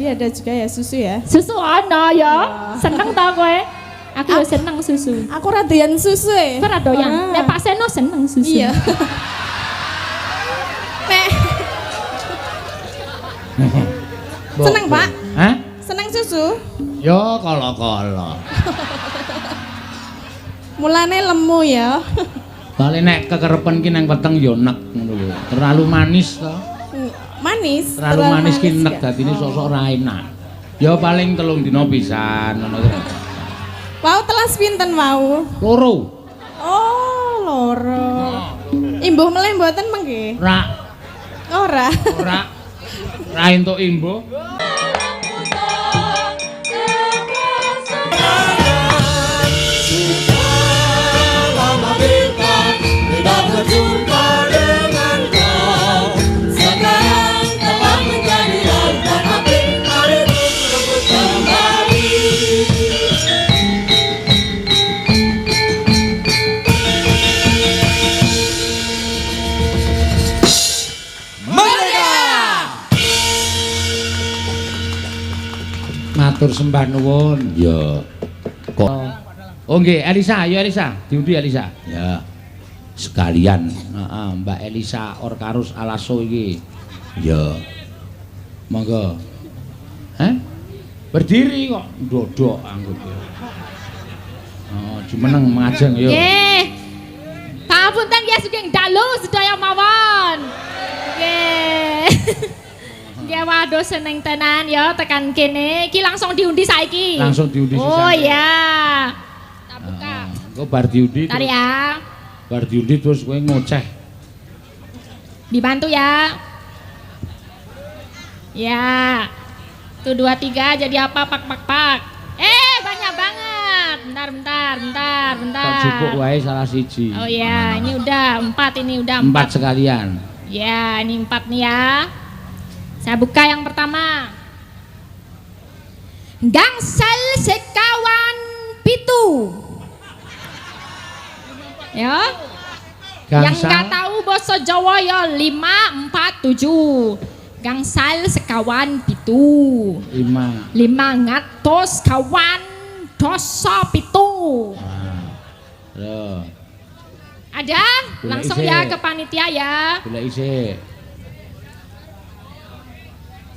Dia ada juga ya susu ya. Susu ana ya. Seneng ta kowe? Aku yo seneng susu. Aku radoyan susu ya. Kok ra doyan? Nek Pak Seno seneng susu. Iya. Nek. Seneng Pak? Hah? Seneng susu? Yo kala-kala. Mulane lemu ya. Bale nek kekerepen ki nang weteng yo nek ngono lho. Terlalu manis to. Manis. Terlalu manis ki nek gak? dadine sok-sok ra enak. Ya paling 3 dina pisan ngono to. Wow, telas pinten mau? Loro. Oh, loro. Imbuh meleh mboten mengke? Ra. Ora. Ora. Ra entuk imbuh. Berjumpa dengan kau. Sekarang telah menjadi lautan api. Hari itu rebut kembali. Merdeka! Matur sembah nuwun. Ya. Kok. Oh nggih, Elisa, ayo Elisa. Diundi Elisa. Ya. Sekalian Mbak Elisa Orkarus Alaso iki. Ya. Monggo. Hah? Berdiri kok ndodok anggap. Oh, jumeneng mangajeng yo. Nggih. Pamunten nggih sugeng dalu sedaya mawon. Nggih. Nggih waduh seneng tenan ya tekan kene. Iki langsung diundi saiki. Langsung diundi sisan. Oh iya. Tak buka. Engko bar diundi. Tari ya. Bar diundi terus kowe ngoceh. Dibantu ya. Ya. 1 2 3 jadi apa pak. Banyak banget. Bentar. Tak cukup wae salah siji. Oh ya, ini udah 4 ini udah 4. 4 sekalian. Ya, ini 4 nih ya. Saya buka yang pertama. Gangsal sekawan pitu. Ya. Yang nggak tahu bahasa Jawa ya 5 4 7. Gangsal sekawan pitu. 5. 500 kawan dosa pitu. Loh. Ada? Langsung ya ke panitia ya. Golek isih.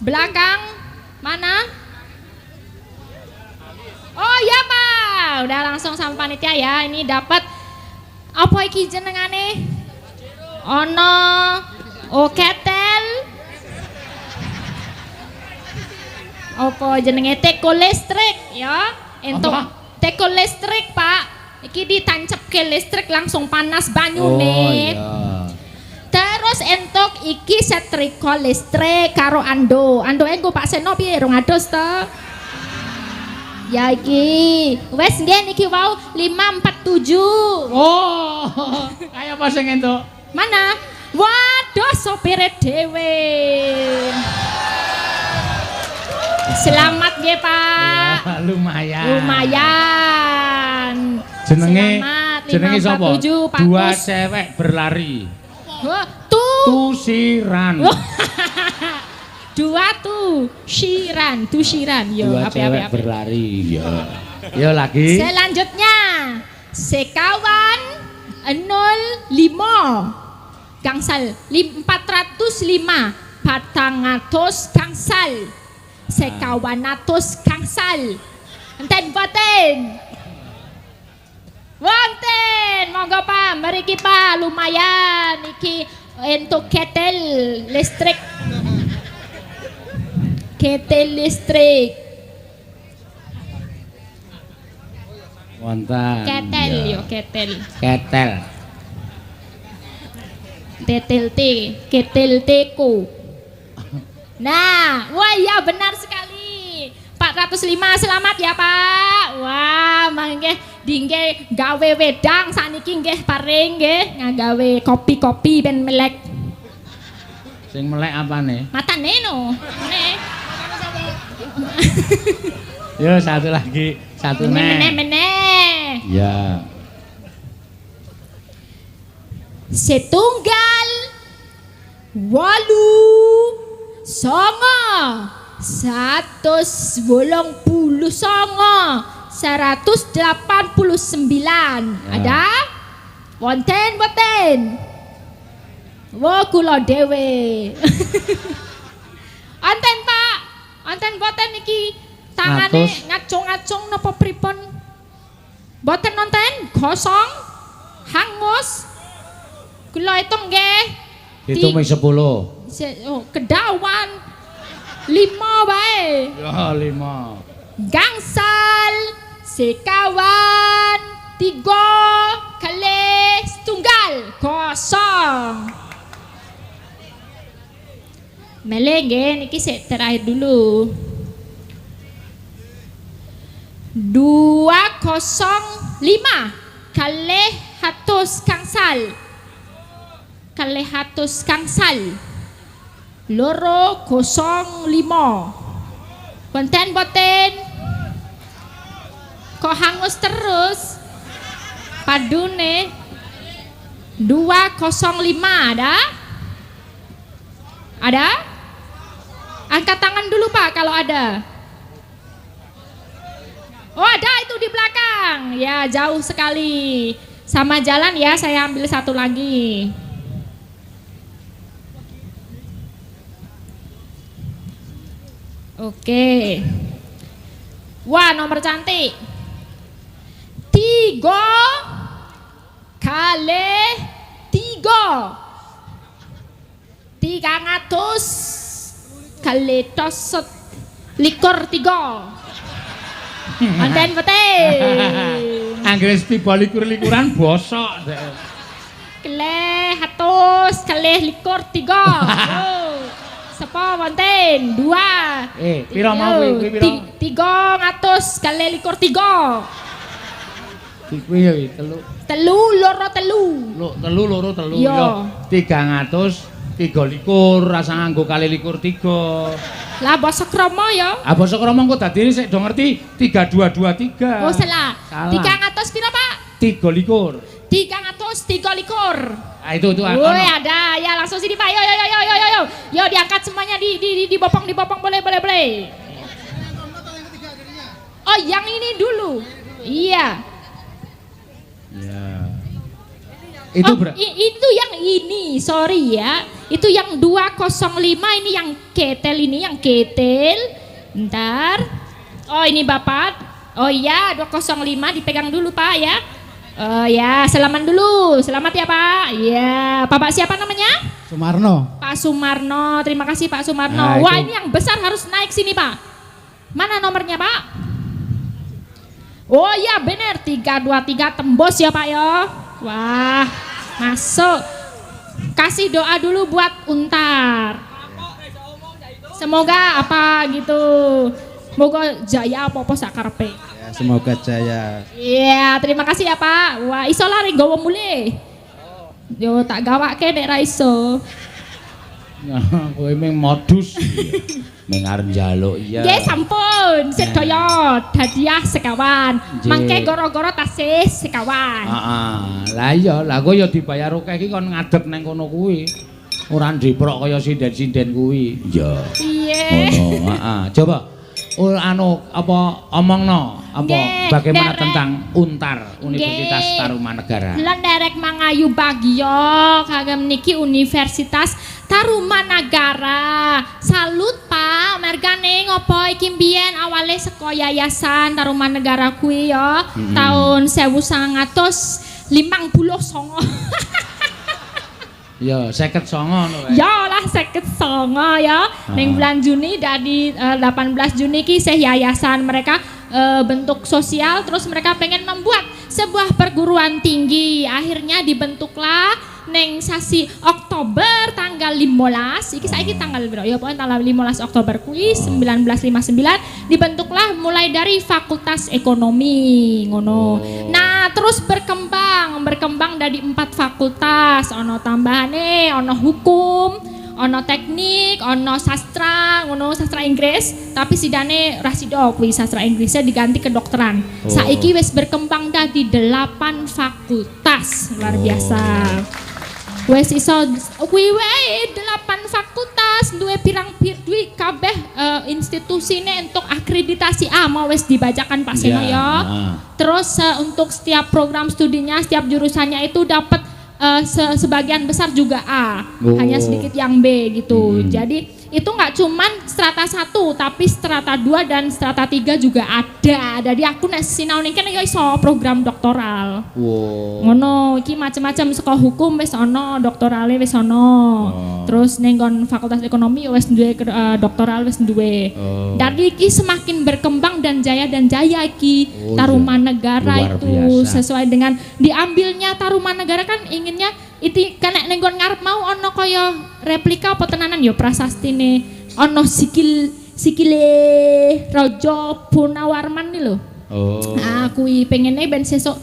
Belakang mana? Oh iya Pak, udah langsung sama panitia ya. Ini dapat apa iki jenengane? Ono ketel. Apa jenenge teko listrik ya? Entuk teko listrik Pak. Iki ditancepke listrik langsung panas banyune. Oh iya. Terus entuk iki setrika listrik karo ando. Ando engko Pak Seno piye rong adus to? Ya iki. Wes nggih niki wau 547. Oh, kaya apa sing entuk? Mana? Waduh sopire dhewe. Selamat nggih Pak. Ya, lumayan. Lumayan. Jenenge sapa? 547 Pak 2 Kus. cewek berlari. Wah, Tusiran. 2 tusiran yo 2 cewek berlari. Ya. Yo lagi. Selanjutnya sekawan 05 gangsal 405 400 gangsal sekawan atus gangsal enten boten wonten monggo Pak mriki Pak lumayan iki entuk ketel listrik Wonten. ketel Ya. yo ketel ketel teko. Nah, wah ya benar sekali. 405 selamat ya Pak. Wah, mangke dingge gawe wedang saniki nggih paring nggih nggawe kopi-kopi ben melek. Sing melek apane? Matane no. Nek. Yo satu lagi, satu Meneh. Ya. Setunggal 8 9 189. Ada? Wonten boten? Wo kula dhewe. Wonten Pak. Wonten boten iki tangane ngacung-ngacung napa pripun? Boten nonten? Kosong? Hangus? Kula hitung nggih. Hitung wis 10. Kedawan 5 bae. Ya 5. Gangsal sekawan 3 kali setunggal kosong. Melengge niki sik terakhir dulu. 205 kali 100 gangsal. Kali 100 gangsal. 205. Wonten boten? Kok hangus terus? Padune 205 ada? Ada? Angkat tangan dulu Pak kalau ada. Oh ada itu di belakang. Ya jauh sekali. Sama jalan ya, saya ambil satu lagi. Oke. Wah nomor cantik. 3 kali 3. 300 kali tosot likur 3. Wonten boten? Anggere tiba likur-likuran bosok. Kali 100 kali likur 3. Sapa wonten? 2. Piro mau kuwi piro? 300 kali likur 3. Kuwi ya telu. Telu loro telu. Ya 300 23 rasa nganggo kali likur 3. Lah basa krama ya. Ah basa krama kok dadi sik do ngerti 3223. Oh salah. 300 piro Pak? 23. 323. Ah itu Woi ada ya langsung sini Pak. Yo diangkat semuanya dibopong boleh. Oh yang ini dulu. Iya. Ya. Itu itu yang ini, sorry ya. Itu yang 205 ini yang ketel. Ntar. Oh ini Bapak. Oh iya 205 dipegang dulu Pak ya. Oh ya, selamat dulu. Selamat ya Pak. Ya, Bapak siapa namanya? Sumarno. Pak Sumarno. Terima kasih Pak Sumarno. Nah, wah, itu. ini yang besar harus naik sini Pak. Mana nomornya Pak? Oh iya bener 323 tembus ya Pak ya. Wah, masuk. Kasih doa dulu buat Untar. Semoga apa gitu. Semoga jaya apa-apa sakarepe. Ya, semoga jaya. Iya, terima kasih ya Pak. Wah, iso lari gawa mulih. Yo tak gawake nek ra iso. Nah, kowe meng modus. Meng arep njaluk iya. Nggih sampun, sedaya hadiah sekawan. Mangke goro-goro tasih sekawan. Heeh. Lah iya, lah kowe ya dibayar akeh iki kon ngadeg nang kono kuwi. Ora ndiprok kaya sinden-sinden kuwi. Iya. Iya. Ngono, heeh. Coba apa omongno apa Nggih, bagaimana derek. tentang Untar Universitas Nggih. Tarumanegara. Kula nderek mangayu bagya kagem niki Universitas Tarumanegara. Salut Pak, mergane ngopo iki mbiyen awale saka Yayasan Tarumanegara kuwi ya. Tahun 1959. Ya 59 ngono wae. Ya lah 59 ya. Ning bulan Juni dari 18 Juni ki sih yayasan mereka bentuk sosial, terus mereka pengen membuat sebuah perguruan tinggi. Akhirnya dibentuklah neng sasi Oktober tanggal 15. Iki saiki tanggal berapa? Ya pokoknya tanggal 15 Oktober kuwi 1959 dibentuklah mulai dari Fakultas Ekonomi ngono. Nah, terus berkembang dari 4 fakultas, ono tambahane, ono hukum, ono teknik, ono sastra, ngono sastra Inggris, tapi sidane rasido kuwi sastra Inggrisnya diganti kedokteran. Saiki wis berkembang dadi 8 fakultas, luar biasa. Wes iso kuwi wae 8 fakultas duwe duwe kabeh institusine untuk akreditasi A mau wes dibacakan Pak Seno ya. Terus untuk setiap program studinya, setiap jurusannya itu dapat sebagian besar juga A, hanya sedikit yang B gitu. Jadi itu nggak cuman strata 1 tapi strata 2 dan strata 3 juga ada. Jadi aku nek sinau ning kene ya iso program doktoral. Ngono, iki macam-macam saka hukum wis ana, doktorale wis ana. Terus ning kon fakultas ekonomi wis duwe doktoral wis duwe. Jadi iki semakin berkembang dan jaya iki Tarumanegara itu biasa. Sesuai dengan diambilnya Tarumanegara kan inginnya itu kan nek nggon ngarep mau ono kaya replika apa tenanan ya prasastine ono sikile Raja Punawarman nih lho. Nah, kuwi pengene ben sesuk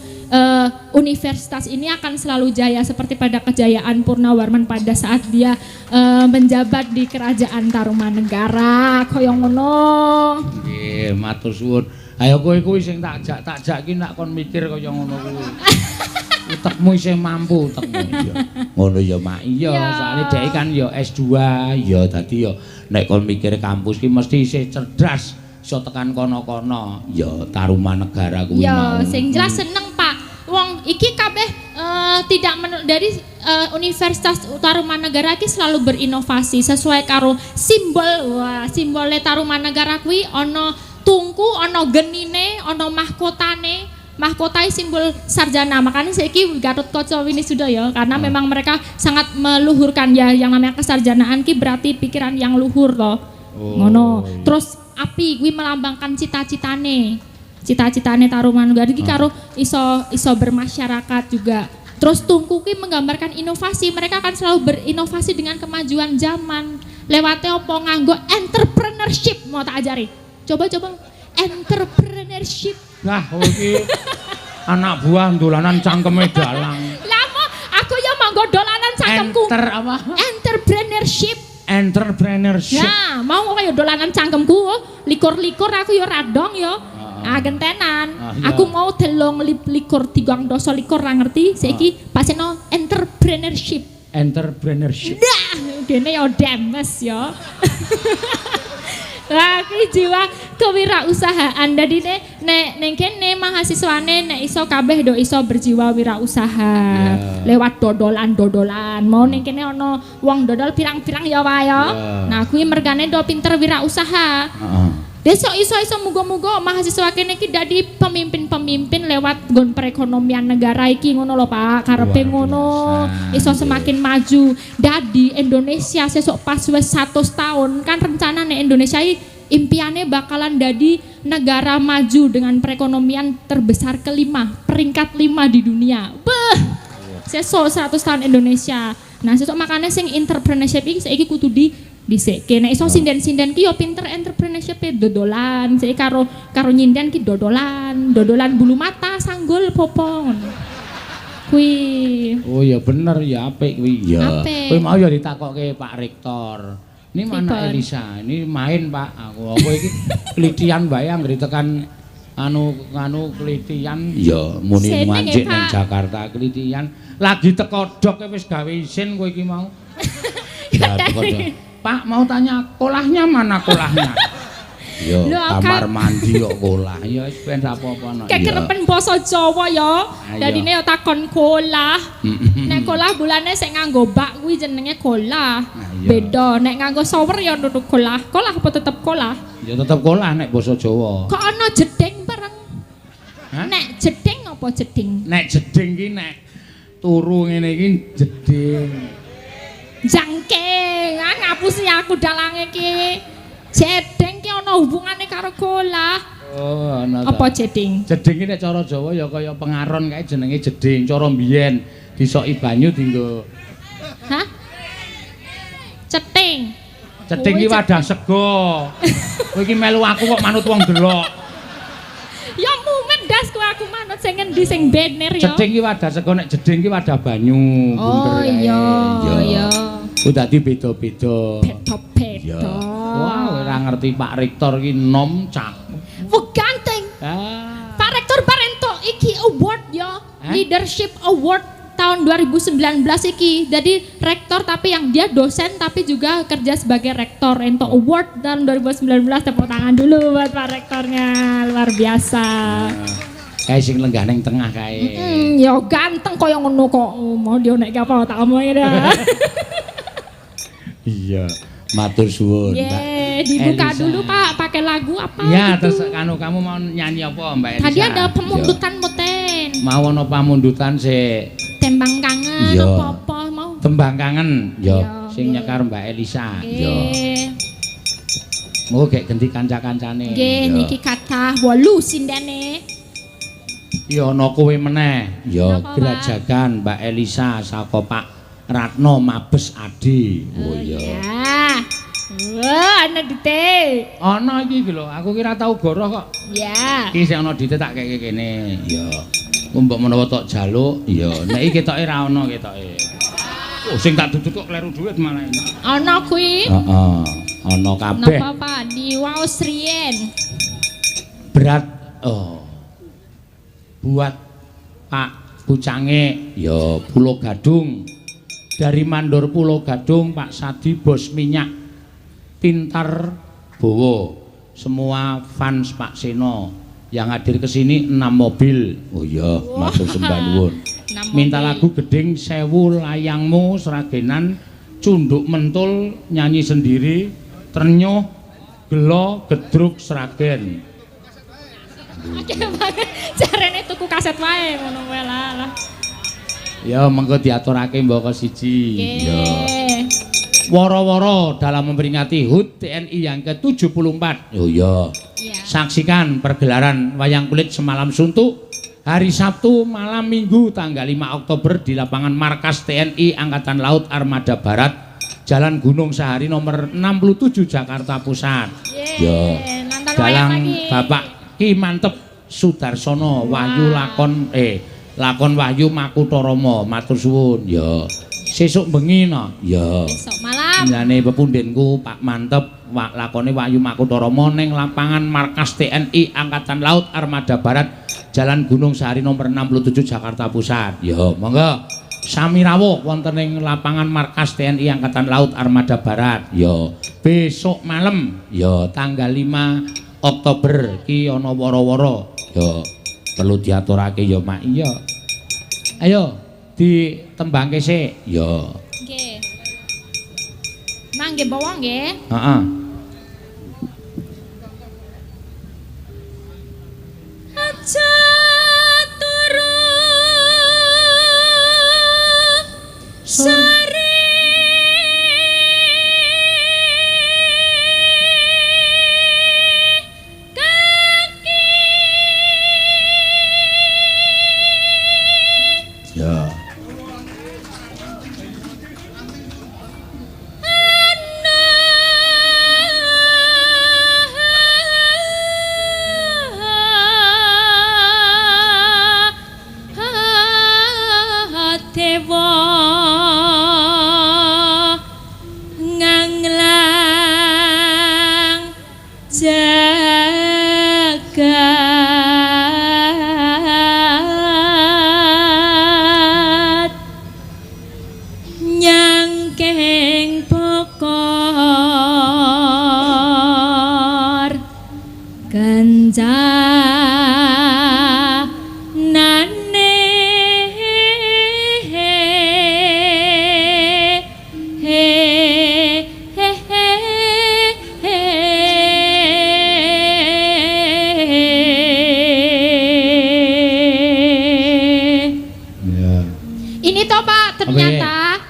universitas ini akan selalu jaya seperti pada kejayaan Purnawarman pada saat dia menjabat di kerajaan Tarumanegara kaya ngono. Nggih, matur suwun. Ayo kowe kuwi sing tak jak ki nak kon mikir kaya ngono kuwi. Utekmu isih mampu utekmu ya. Ngono ya Mak. Iya, soalnya dhek kan ya S2 ya dadi ya nek kon mikir kampus ki mesti isih cerdas, iso tekan kono-kono. Ya Tarumanegara kuwi mau. Ya, sing jelas seneng Pak. Wong iki kabeh tidak dari Universitas Tarumanegara iki selalu berinovasi sesuai karo simbol. Wah, simbole Tarumanegara kuwi ana tungku, ana genine, ana mahkotane. Mahkota simbol sarjana, makanya saiki Gatotkaca Winisuda ya, karena memang mereka sangat meluhurkan ya yang namanya kesarjanaan ki berarti pikiran yang luhur loh. Ngono. Terus api kuwi melambangkan cita-citane Tarumanegara iki karo iso bermasyarakat juga. Terus tungku ki menggambarkan inovasi, mereka akan selalu berinovasi dengan kemajuan zaman. Lewatnya apa nganggo entrepreneurship mau tak ajari. Coba entrepreneurship. Nah, iki anak buah dolanan cangkeme dalang. Lama aku ya manggo dolanan cangkemku. Entrepreneurship. Ya, mau kaya dolanan cangkemku, likur-likur aku ya radong ya. Gentenan. Aku mau delong likur 3 dosa likur ra ngerti. Saiki paseno entrepreneurship. Nah, kene ya demes ya. Lah iki jiwa kewirausahaan. Dadi nek kene mahasiswane nek iso kabeh do iso berjiwa wirausaha. Lewat dodolan. Mau ning kene ana wong dodol pirang-pirang ya wae ya. Nah, kuwi mergane do pinter wirausaha. Besok iso muga-muga mahasiswa kene iki dadi pemimpin-pemimpin lewat nggon perekonomian negara iki ngono lho Pak. Karepe ngono iso semakin maju. Dadi Indonesia sesuk pas wis 100 tahun kan rencanane Indonesia impiannya bakalan dadi negara maju dengan perekonomian terbesar kelima, peringkat 5 di dunia. Beh. Sesuk 100 tahun Indonesia. Nah, sesuk makane sing entrepreneurship iki saiki kudu dhisike. Nek iso sinden-sinden ki yo pinter entrepreneurship dodolan. Saiki karo nyinden ki dodolan bulu mata, sanggul, popong. Kuwi. Oh ya bener ya apik kuwi ya. Kuwi mau ya ditakokke Pak Rektor. Ini mana Elisa? Ini main Pak. Aku iki kelitian bae anggere tekan anu kelitian ya muni manjik nang Jakarta kelitian. Lagi teko dok wis gawe isin kowe iki mau. Ya teko Pak mau tanya kolahnya mana kolahnya? Yo kamar mandi kok kolah. Ya wis ben apa-apa no. Kekerepen basa Jawa ya. Dadine ya takon kolah. Nek kolah bulane sing nganggo bak kuwi jenenge kolah. Beda nek nganggo shower ya nutuk kolah. Kolah apa tetep kolah? Ya tetep kolah nek basa Jawa. Kok ana jeding bareng? Nek jeding apa jeding? Nek jeding ki nek turu ngene iki jeding. Jangking, ngapusi aku dalange ki. Jeding ki ana hubungane karo kolah. Oh, ana. Apa jeding? Jeding ki nek cara Jawa ya kaya pengaron kae jenenge jeding. Cara mbiyen disoki banyu dienggo. Hah? Ceting. Ceting ki wadah sego. Kowe iki melu aku kok manut wong delok. Ya mumet das ku aku manut sing endi sing bener ya. Ceting ki wadah sego nek jeding ki wadah banyu. Oh iya. Ku dadi beda-beda. Beda-beda. Wah, ora ngerti Pak Rektor ki nom cak. Ganteng. Pak Rektor barento iki award ya. Leadership Award tahun 2019 iki. Jadi rektor tapi yang dia dosen tapi juga kerja sebagai rektor. Ento award tahun 2019. Tepuk tangan dulu buat Pak Rektornya. Luar biasa. Kayak sing lenggah ning tengah kae. Ya ganteng kaya ngono kok. Mau dionek apa tak omongin dah. Iya, matur suwun, Mbak. Dibuka Elisa. dulu Pak, pakai lagu apa Ya, gitu. terus kamu mau nyanyi apa, Mbak Elisa? Tadi ada pemundutan moten. Mau ono pamundutan sik. Tembang kangen Iya. apa-apa mau. Tembang kangen, Iya, yo sing nggih. nyekar Mbak Elisa. Yo. Nggih. Mau gek ganti kanca-kancane. Nggih, Yo. niki kathah 8 sindene. Yo ana kowe meneh. Yo Napa, Pak? Grajagan Mbak Elisa saka Pak Ratno Mabes Adi. Oh iya. Ya. Wah, ana dite. Ana iki lho, aku kira tau goroh kok. Ya. Iki sing ana dite tak keke kene. Yo. Mbok menawa tok jaluk, yo nek iki ketoke ra ana ketoke. Oh, sing tak duduk kok kleru duit malah ini. Ana kuwi. Heeh. Ana kabeh. Napa Pak di waos riyen? Berat buat Pak Bucange ya Pulau Gadung, dari Mandor Pulau Gadung Pak Sadi bos minyak pintar bowo, semua fans Pak Seno yang hadir ke sini 6 mobil. Oh iya, matur sembah nuwun. Minta lagu Geding Sewu Layangmu Seragenan, Cunduk Mentul nyanyi sendiri, Ternyuh Gelo Gedruk Seragen. Jarene tuku kaset wae ngono wae lah. Ya mengko diaturake mbok siji. Ya. Woro-woro dalam memperingati HUT TNI yang ke-74. Oh iya. Saksikan pergelaran wayang kulit semalam suntuk hari Sabtu malam Minggu tanggal 5 Oktober di lapangan markas TNI Angkatan Laut Armada Barat, Jalan Gunung Sahari nomor 67 Jakarta Pusat. Ya. Dalam Bapak Ki Mantep Sudarsono Wahyu lakon Wahyu Makutoromo, matur suwun. Ya. Sesuk bengi no. Ya. Besok malam. Jane pepundhenku Pak Mantep lakone Wahyu Makutoromo ning lapangan markas TNI Angkatan Laut Armada Barat, Jalan Gunung Sahari nomor 67 Jakarta Pusat. Ya, monggo sami rawuh wonten ing lapangan markas TNI Angkatan Laut Armada Barat. Ya, besok malam ya tanggal 5 Oktober ki ana woro-woro. Ya, perlu diaturake ya, Mak. Iya. Ayo ditembangke sik. Ya. Nggih. Mangke bawa nggih. Heeh. Aja turu sore kaki Ya. Dewa nganglang jagat nyangkeng pokor ganjanane Ini toh Pak, ternyata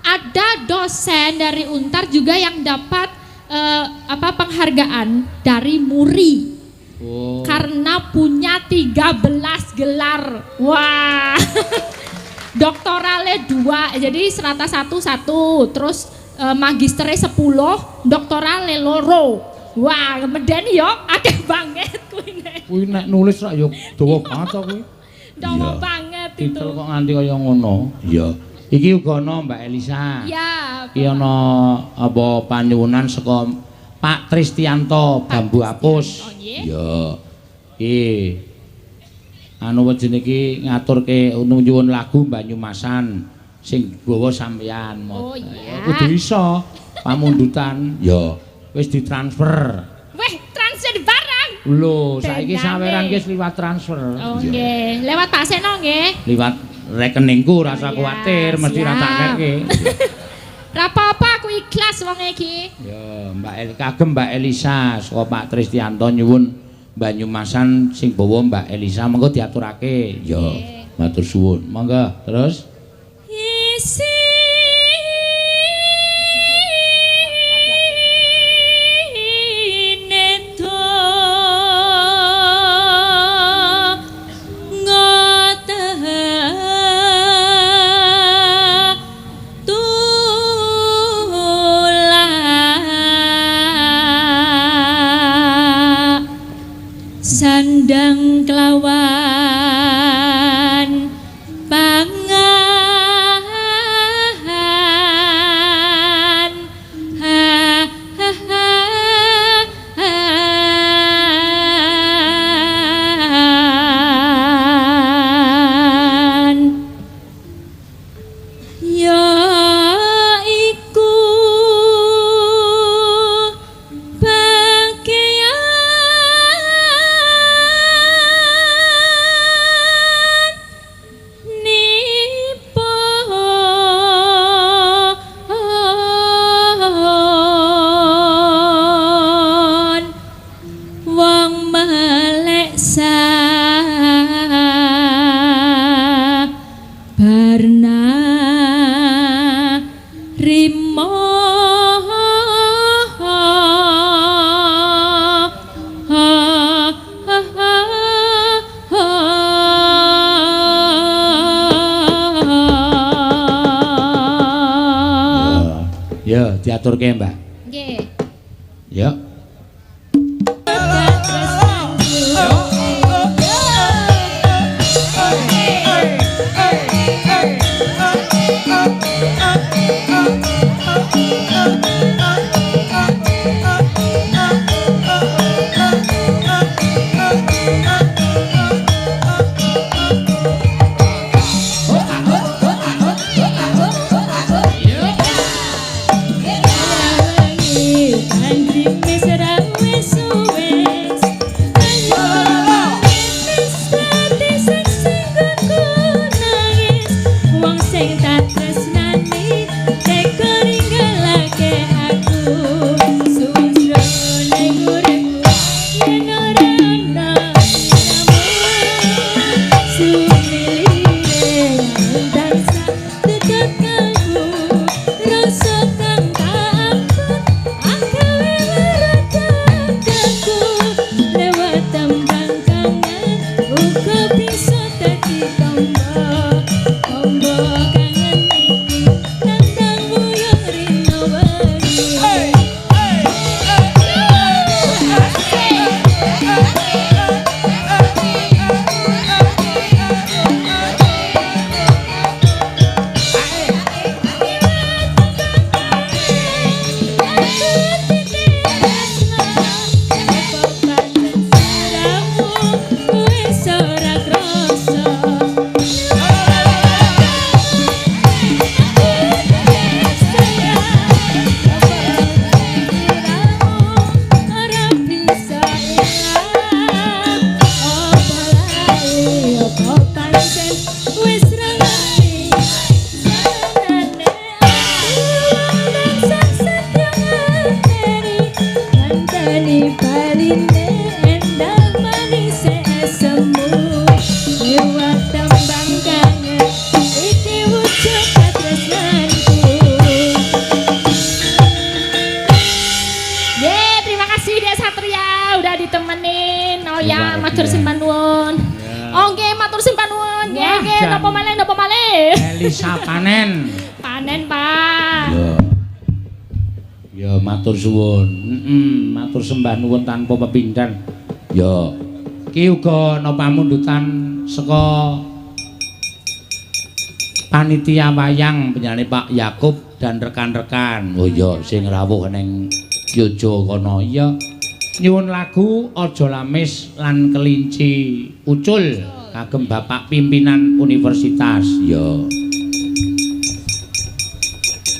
ada dosen dari Untar juga yang dapat penghargaan dari Muri. Oh. Karena punya 13 gelar. Wah. Doktoralnya 2, jadi serata 1, terus magisternya 10, doktoralnya 2. Wah, medeni yo akeh banget kuwi nek. Kuwi nek nulis rak ya dawa banget to kuwi. Dawa Iya. banget itu. Titel kok nganti kaya ngono. Iya. Iki uga ana Mbak Elisa. Ya. Iki ana apa panyuwunan saka Pak Tristianto Bambu Apus. Oh, nggih. Iya. Iki anu wejene iki ngaturke nyuwun lagu Banyumasan sing gawa sampeyan. Oh iya. Kudu iso pamundutan ya wis ditransfer. Weh, transfer barang. Lho, saiki Tendane. saweran wis liwat transfer. Oh nggih, lewat Pak Seno nggih. Liwat rekeningku rasa Oh, iya, kuwatir mesti ra tak siap. keke. Ra apa-apa aku ikhlas wong iki. Ya, kagem Mbak Elisa saka Pak Tristianto nyuwun Banyumasan sing bawa Mbak Elisa mengko diaturake. Ya, matur suwun. Monggo, terus sandang kelawan pangan ya iku ya diaturke Mbak. nggih. Ya. Elisa panen. Panen, Pak. Ya matur suwun. Matur sembah nuwun tanpa pepindhan. Ya. Ki uga ana pamundutan saka panitia wayang penyanyi Pak Yakub dan rekan-rekan. Oh iya sing rawuh ning Yojo kono iya. Nyuwun lagu Aja Lamis lan Kelinci Ucul kagem Bapak pimpinan universitas. Ya.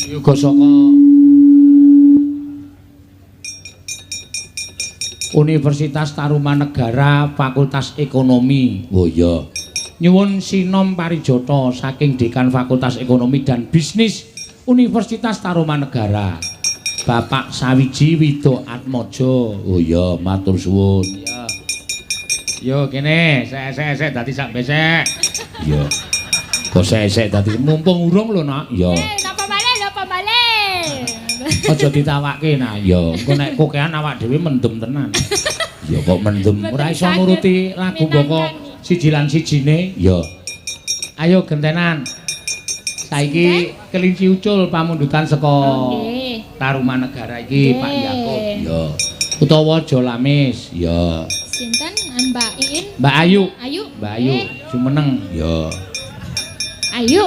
Yoga saka Universitas Tarumanegara Fakultas Ekonomi. Oh iya. Nyuwun sinom parijata saking Dekan Fakultas Ekonomi dan Bisnis Universitas Tarumanegara. Bapak Sawiji Wido Atmojo. Oh iya, matur suwun. Ya. Yo kene, sek dadi sak besek. Yo. Kok sek dadi mumpung urung lho, Nak. Yo. Napa malih? Aja ditawakke nah, ya. Engko nek kokean awak dhewe mendem tenan. Ya kok mendem, ora iso nuruti lagu mboko siji lan sijine, ya. Ayo gentenan. Saiki kelinci ucul pamundutan saka Tarumanegara iki Pak Yakob, ya. Utawa Jolamis, ya. Sinten Mbak Iin? Mbak Ayu. Mbak Ayu, jumeneng, ya. Ayu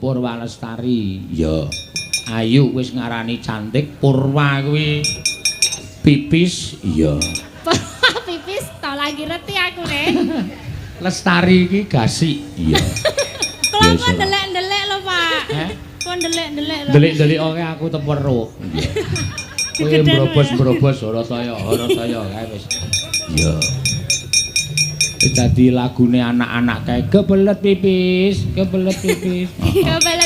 Purwalestari. Ya. Ayu wis ngarani cantik, Purwa kuwi pipis, iya. Pipis to lagi reti aku ne. Lestari iki gasik, iya. Kula kok ndelek-ndelek lho, Pak. Kok ndelek-ndelek lho. Delik-delik oke aku teperuh. Iya. Kowe brobos-brobos Harataya kae wis. Iya. Dadi lagune anak-anak kae kebelet pipis. Kebelet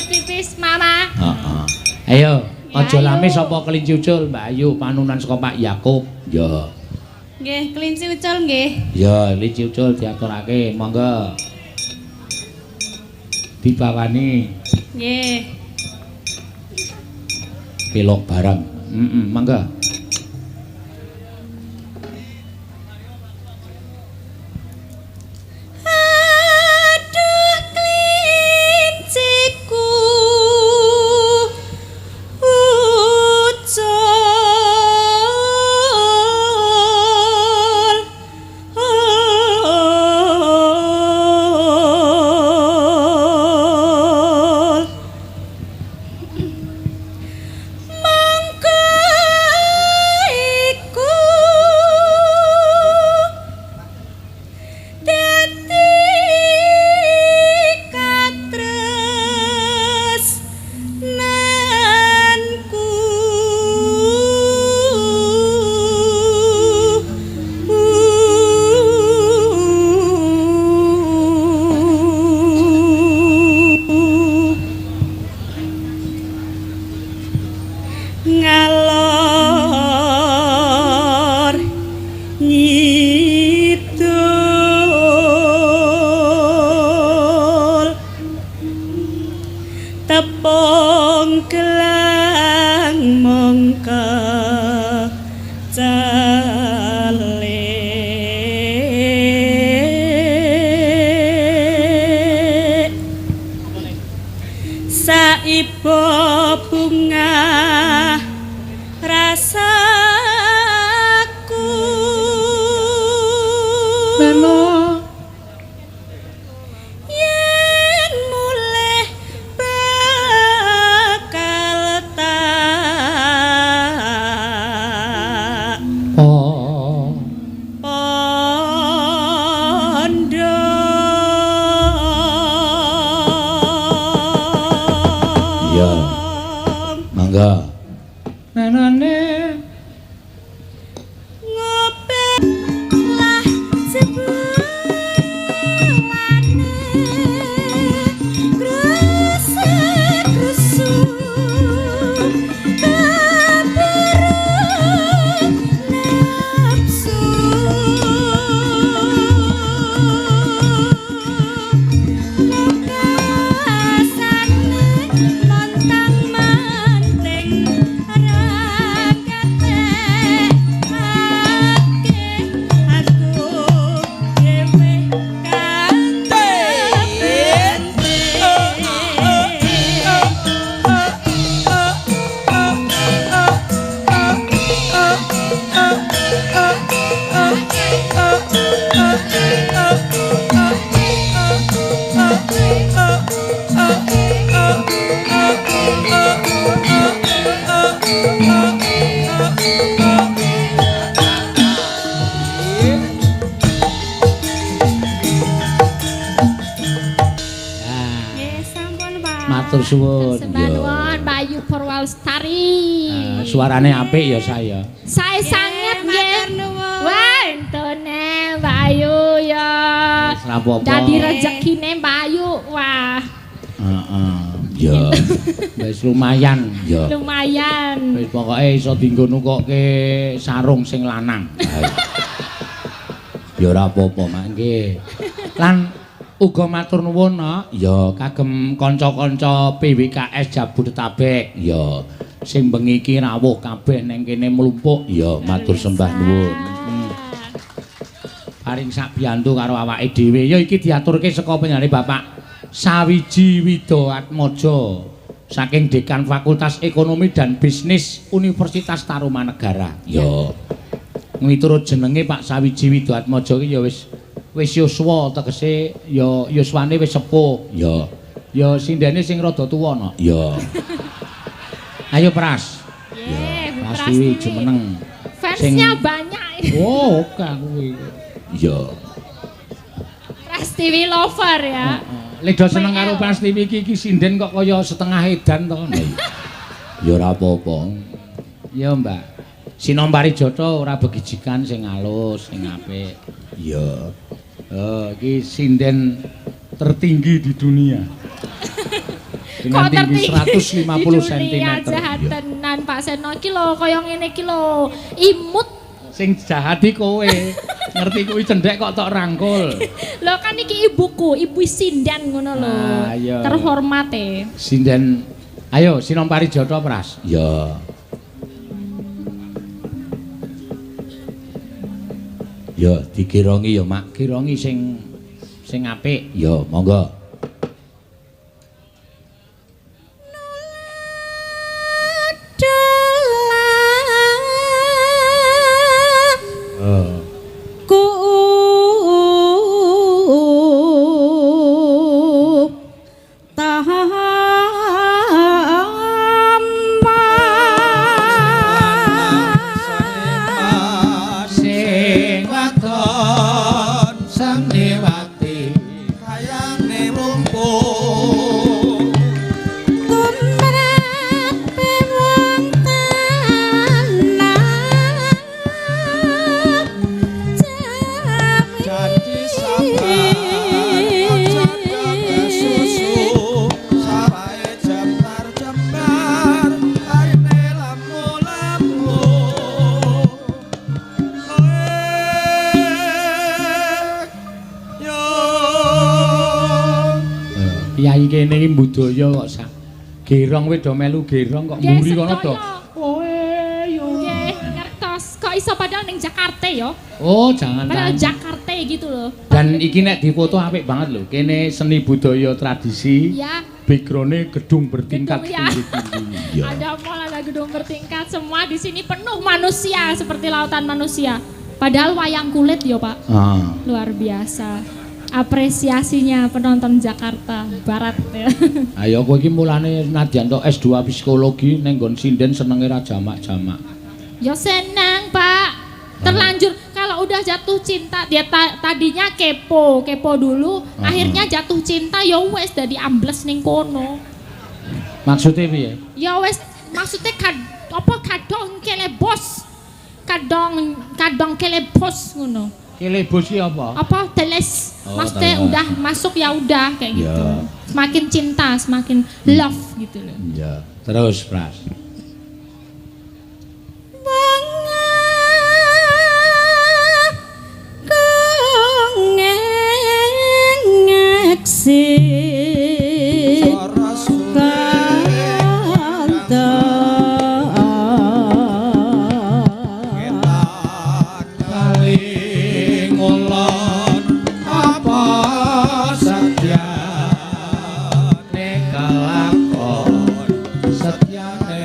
pipis, Mama. Heeh. Ayo, aja lamis sapa kelinci ucul, Mbak Ayu, panunan saka Pak Yakob. Ya. Nggih, kelinci ucul nggih. Ya, kelinci ucul diaturake, monggo. Dibawani. Nggih. Pelok bareng. Monggo. Matur suwun. Sembah nuwun Bayu Purwalestari. Suarane apik ya saya. Sae sanget nggih. Matur nuwun. Wah, entone Bayu ya. Wis ra apa-apa. Dadi rezekine Bayu. Wah, Heeh. Ya. Wis lumayan ya. lumayan. Wis pokoke iso dienggo nukokke sarung sing lanang. Ya ora apa-apa mangke. Lan uga matur nuwun ya kagem kanca-kanca PWKS Jabodetabek ya sing bengi iki rawuh kabeh ning kene mlumpuk ya matur sembah nuwun. Paring sak biyantu karo awake dhewe ya iki diaturke saka penjane Bapak Sawiji Widoatmojo saking Dekan Fakultas Ekonomi dan Bisnis Universitas Tarumanegara. Ya. Miturut jenenge Pak Sawiji Widoatmojo iki ya wis yuswa tegese ya yuswane wis sepuh. Ya. Ya sindene sing rada tuwa no. Ya. Ayo Pras. Nggih, Pras Pras Tiwi Tiwi. jumeneng. Fansnya banyak. Oh, oke kuwi. Ya. Pras TV lover ya. Lek do seneng karo Pras TV iki sinden kok kaya setengah edan to. Ya ora apa-apa. Ya, Mbak. Sinombari Jotho ora begijikan sing alus, sing apik. Ya. Iki sinden tertinggi di dunia. Dengan Kok tinggi 150 cm. Jahat tenan Pak Seno iki lho kaya ngene iki lho. Imut. Sing jahat iki kowe. Ngerti kuwi cendhek kok tok rangkul. Lho kan iki ibuku, ibu sinden ngono lho. Ah, iya. Terhormat Sinden. Ayo Sinombari Jotho Pras. Ya. Ya dikirongi ya Mak, kirongi sing apik. Ya monggo. Sing wadon sangliwati Kayane lumpuh janji sabar ojo kesusu sawae jembar-jembar aine lamu-lamu yo Kyai kene iki budaya kok sak gerong we do melu gerong kok mburi kono to. Nggih, ngertos. Kok iso padahal ning Jakarta ya? Oh, jangan Padahal tanya. Jakarta gitu loh. Dan iki nek difoto apik banget lho. Kene seni budaya tradisi. Ya, Background-e gedung bertingkat Gedung, ya. tinggi-tinggi. Ya. ada mall, ada gedung bertingkat, semua di sini penuh manusia seperti lautan manusia. Padahal wayang kulit ya, Pak. Ah. Luar biasa. Apresiasinya penonton Jakarta Barat ya. Ayo kowe iki mulane nadyan tok S2 psikologi ning nggon sinden senenge ra jamak-jamak. Ya senang, Pak. Terlanjur kalau udah jatuh cinta dia tadinya kepo dulu, akhirnya jatuh cinta ya wes dadi ambles ning kono. Maksudnya piye? Ya wes maksudnya kadong kele bos. Kadong kele bos ngono. Kele bos iki apa? Apa teles? Oh, Maksudnya teles. udah masuk ya udah kayak gitu. Ya. Semakin cinta, semakin love gitu loh. Ya. Terus, Pras. ora suwe ngetan kali ngulon apa setyane kelakon setyane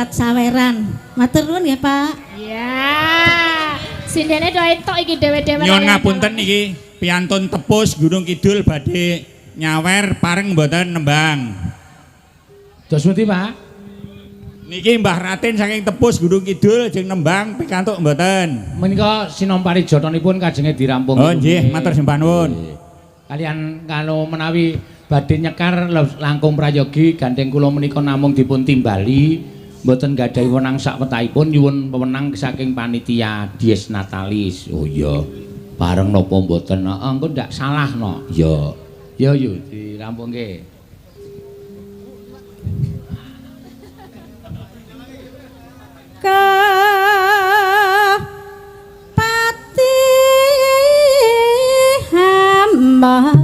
lewat saweran. Matur nuwun ya, Pak. Ya. Sindene do entuk iki dhewe-dhewe. Nyuwun ngapunten iki piantun Tepus Gunung Kidul badhe nyawer pareng mboten nembang. Dos pundi, Pak? Niki Mbah Ratin saking Tepus Gunung Kidul jeung nembang pikantuk mboten. Menika sinompari jotonipun kajenge dirampung. Oh nggih, matur sembah nuwun. Kalian kalau menawi badhe nyekar langkung prayogi gandeng kula menika namung dipun timbali. Mboten gadhahi wenang sak wetahipun nyuwun pemenang saking panitia Dies Natalis. Oh iya. Bareng napa mboten? Heeh, engko ndak salah no. Ya. Ya yo dirampungke. Pati hamba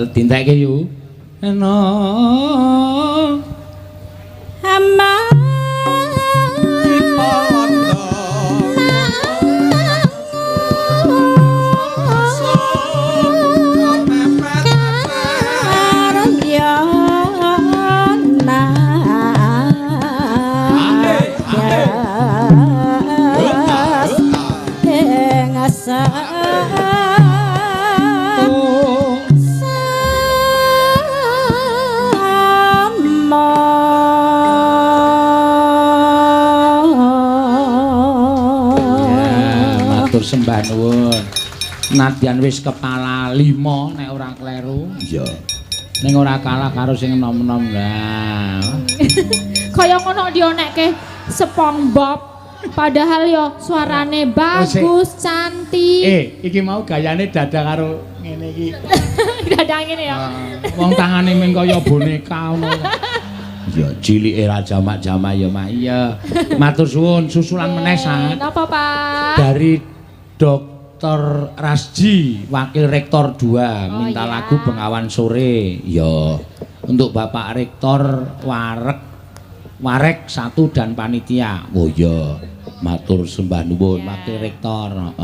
Tindakke yu. No. Hamba sembah nuwun. Nadyan wis kepala 5 nek ora kleru. Iya. Ning ora kalah karo sing enom-enom lah. Kaya ngono dionekke SpongeBob. Padahal yo suarane bagus, cantik. Iki mau gayane dadah karo ngene iki. Dadah ngene ya. Wong tangane mung kaya boneka ngono. Ya cilike ra jamak-jamak ya, Mak. Iya. Matur suwun, susulan meneh, Sa. Napa, Pak? Dari Dr. Rasji, Wakil Rektor 2, minta iya. lagu Bengawan Sore. Ya, untuk Bapak Rektor Warek 1 dan panitia. Oh iya, matur sembah nuwun Wakil Rektor.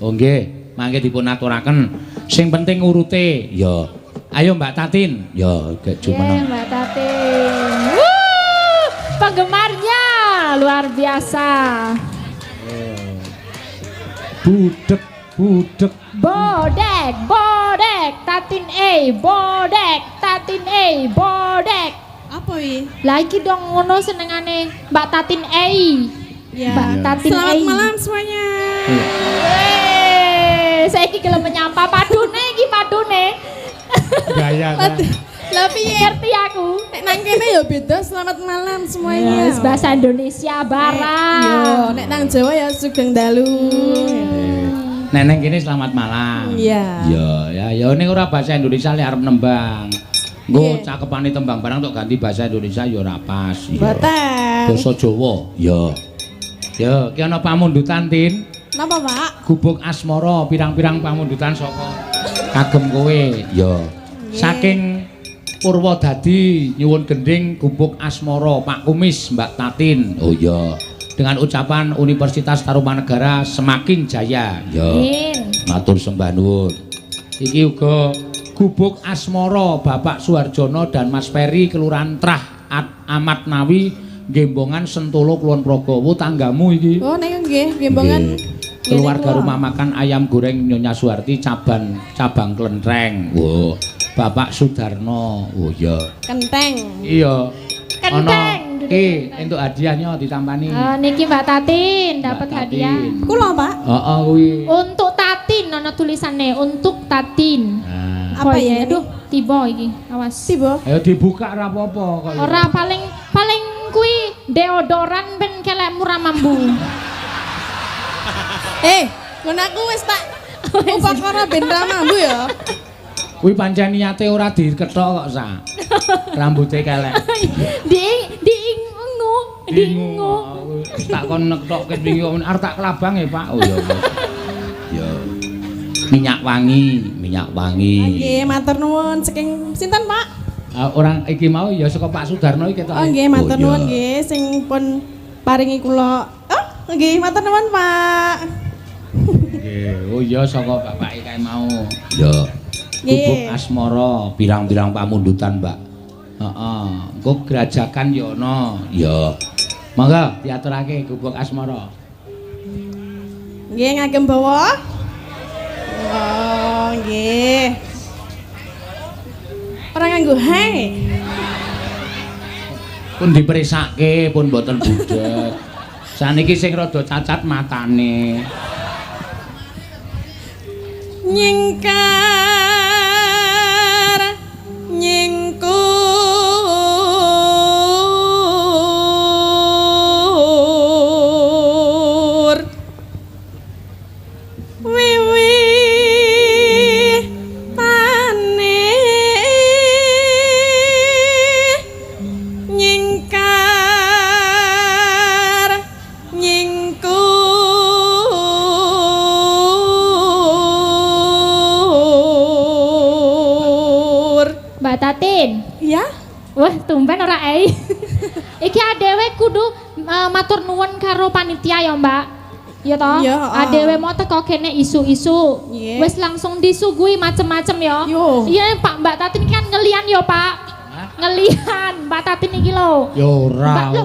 Oh nggih, mangke dipun aturaken. Sing penting urute. Ya. Ayo Mbak Tatin. Ya, gek jumeneng. Mbak Tatin. Penggemarnya luar biasa. Budek. Bodek, Tatin Tatin bodek. apa iki? Lah iki dong ngono senengane Mbak Tatin Ya. Mbak Tatin Selamat malam semuanya. Saiki gelem menyapa padune iki padune. Gaya ta. Lah piye? Ngerti aku. Nek nang kene ya beda selamat malam semuanya. Yes, bahasa Indonesia Barat. Yo, nek nang Jawa ya sugeng dalu. Neneng kene selamat malam. Iya. Ya ning ora bahasa Indonesia lek arep nembang. Nggo cakepane tembang barang tok ganti bahasa Indonesia ya ora pas. Boten. Basa Jawa. Ya, ki ana pamundutan Tin. Napa, Pak? Gubuk asmara pirang-pirang pamundutan saka kagem kowe. Ya. Saking Purwodadi nyuwun gending gubuk asmara Pak Kumis Mbak Tatin. Oh iya. Dengan ucapan Universitas Tarumanegara semakin jaya. Ya. Matur sembah nuwun. Iki uga gubuk asmara Bapak Suharjono dan Mas Peri Kelurahan Trah Amat Nawi Gembongan Sentolo Kulon Progo. Tanggamu iki. Oh niku nggih, Gembongan. Keluarga rumah makan ayam goreng Nyonya Suharti cabang Klentreng. Wo, Bapak Sudarno. Oh iya. Kenteng. Iya. Kenteng. Iki entuk hadiahnya ditampani. Niki Mbak Tatin dapat hadiah. Kula, Pak. Heeh kuwi. Untuk Tatin ana tulisannya untuk Tatin. Nah, Apa ya? Aduh, tiba iki. Awas. Tiba. ayo dibuka ora apa-apa kok. Ora paling kuwi deodoran ben kelek murah mambu. Ngono aku wis tak upakara ben mambu ya. Kuwi pancen niate ora dikethok kok sa. Rambuté kelek. Diingu. Tak kon nektokke wingi arep tak kelabang ya, Pak. Oh ya. Ya. Minyak wangi. Nggih, matur nuwun saking sinten, Pak? Orang iki mau ya saka Pak Sudarno iki ketok. Oh nggih, matur nuwun nggih sing pun paringi kula. Oh, nggih, matur nuwun, Pak. Nggih, oh iya saka bapake kae mau. Ya. Gubuk asmara, pirang-pirang pamundutan, Mbak. Heeh. Engko grajakan ya ana. Ya. Monggo diaturake gubuk asmara. Nggih, ngagem bawa. Oh, nggih. Ora nganggo hai. Pun diperisake, pun boten budhek. Saniki sing rada cacat matane. Nyingkar nyingkur wiwi tane nyingkar nyingkur Mbak Tatin. ya Wah, tumben ora ai. Iki adewe kudu matur nuwun karo panitia ya, Mbak. Ya toh? Iya, Adewe mau teko kene isu-isu. Iya. Wis langsung disuguhi macem-macem ya. Yo. Iya, Pak Mbak Tatin kan ngelian ya, Pak. Ngelian Mbak Tatin iki lho. Ya ora. Mbak, lho,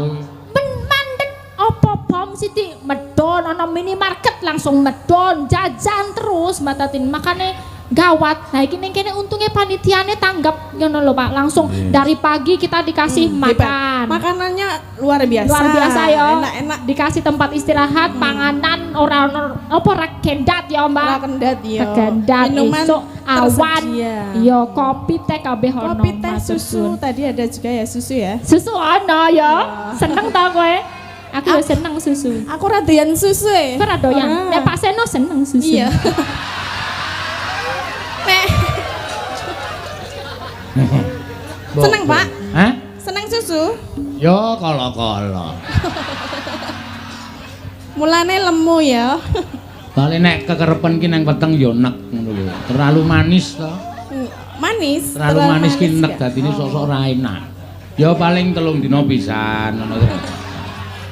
ben mandek opo bom siti medon ana minimarket langsung medon jajan terus Mbak Tatin. Makane gawat. Nah iki ning kene untungnya panitiane tanggap ngono lho Pak. Langsung dari pagi kita dikasih makan. Makanannya luar biasa. Luar biasa ya. Enak-enak. Dikasih tempat istirahat, panganan ora apa regendat ya Mbak. Ora kendat ya. Regendat Minuman esuk awan. tersedia. Iya, kopi teh kabeh ono. Kopi teh matur susu suwun. tadi ada juga ya susu ya. Susu ono ya. Seneng ta kowe? Aku yo seneng susu. Aku radoyan susu ya. Ora doyan. Nek Pak Seno seneng susu. Iya. Nek seneng Pak? Hah? Seneng susu? Ya kala-kala. Mulane lemu ya. Kali nek kekerepen ki nang weteng ya nek ngono lho. Terlalu manis to. Manis. Terlalu manis ki nek nggak? dadine sok-sok ora enak. Ya paling 3 dina pisan ngono to.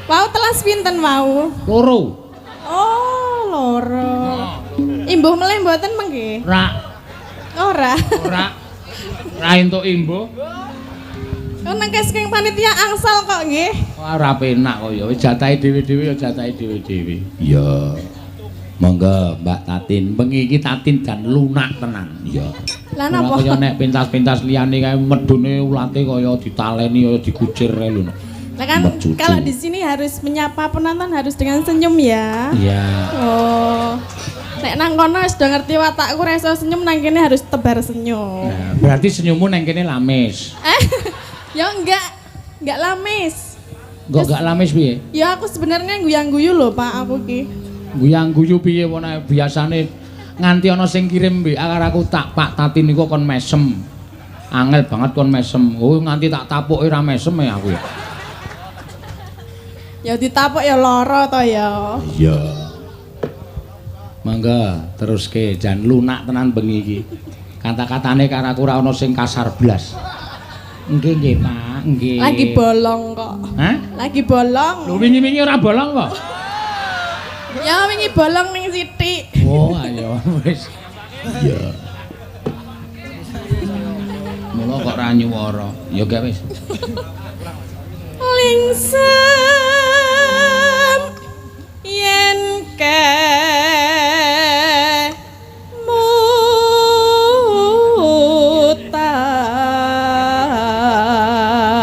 Wow, telas pinten mau? Loro. Oh, loro. Imbuh meleh mboten mengke? Ora Ora. entuk imbo. Kok nang kesking panitia angsal kok nggih? Ora penak kok ya. Wis jatahe dhewe-dhewe ya jatahe dhewe-dhewe. Iya. Monggo Mbak Tatin, bengi iki Tatin jan lunak tenan. Iya. Lah Ora napa? kaya nek pentas-pentas liyane kae medune ulate kaya ditaleni kaya dikucir kae lho. Nah kan Mercucu. kalau di sini harus menyapa penonton harus dengan senyum ya. Iya. Oh. Nek nang kono wis do ngerti watakku ra iso senyum nang kene harus tebar senyum. Nah, berarti senyummu nang kene lamis. Ya enggak lamis. Enggak lamis piye? Ya aku sebenarnya guyang-guyu loh Pak aku ki. guyang-guyu piye wae biasane nganti ana sing kirim WA karo aku tak Pak Tati niku kon mesem. Angel banget kon mesem. Oh nganti tak tapuke ra mesem ya aku ya. Ya ditapuk ya lara to ya. Iya. Mangga teruske jan lunak tenan bengi iki. Kata-katane karo aku ora ana sing kasar blas. Nggih Pak, nggih. Lagi bolong kok. Hah? Lagi bolong. Lho wingi-wingi ora bolong kok. Ya wingi bolong ning sithik. Oh, ayo wis. Iya. Mula kok ra nyuwara. Ya gak wis. Lingsem yen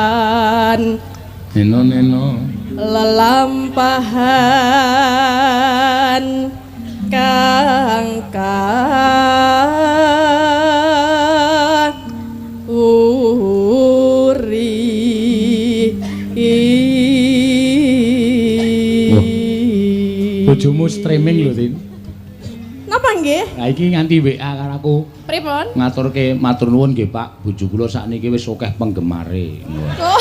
mutan Neno. lelampahan kang Bojomu streaming lho, Tin. Napa nggih? Lah iki nganti WA karo aku. Pripun? Ngaturke matur nuwun nggih, Pak. Bojo kula sakniki wis akeh penggemare. Oh.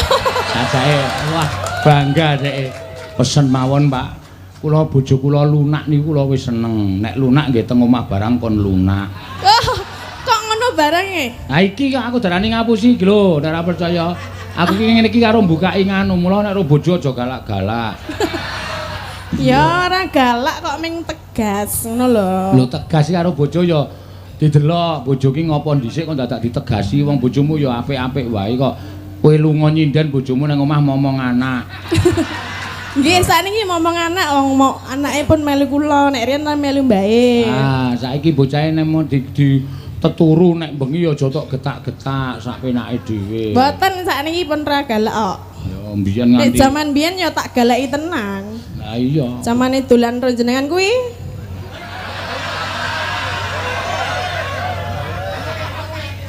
Sajake wah bangga dhek. Pesen mawon, Pak. Kula bojo kula lunak niku kula wis seneng. Nek lunak nggih teng omah barang kon lunak. Oh, kok ngono barang e? Ha iki kok aku darani ngapusi iki lho, nek ora percaya. Aku iki ngene iki karo mbukaki nganu, mula nek karo bojo aja galak-galak. Ya ora galak kok ming tegas ngono lho. Lho tegas karo bojo ya didelok bojo ki ngopo dhisik kok dadak ditegasi wong bojomu ya apik-apik wae kok. Kowe lunga nyinden bojomu nang omah momong anak. Nggih, sakniki momong anak wong mau anake pun melu kula, nek riyen melu mbae. Ah, saiki bocahe nemu di teturu nek bengi ya aja tok getak-getak sak penake dhewe. Mboten sakniki pun ra galak kok. Ya mbiyen Nek nganti. jaman biyen ya tak galaki tenang. Lah iya. Zamane dolan ro jenengan kuwi.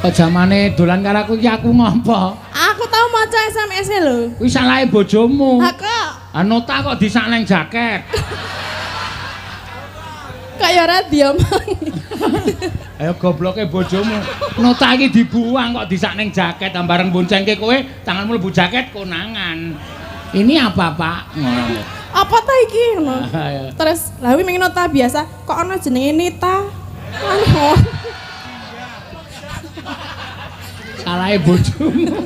Kok jamane dolan karo aku iki aku ngopo? Aku tau maca SMS-e lho. Kuwi salahe bojomu. Ha kok Nota kok disak nang jaket. kaya ora diomong. Ayo gobloke bojomu. Nota iki dibuang kok disak ning jaket bareng boncengke kowe tanganmu mlebu jaket konangan. Ini apa, Pak? Ngono. Apa ta iki ngono? Ayo. Terus lha kuwi ming nota biasa, kok ana jenenge Nita. Anu. Salahe bojomu.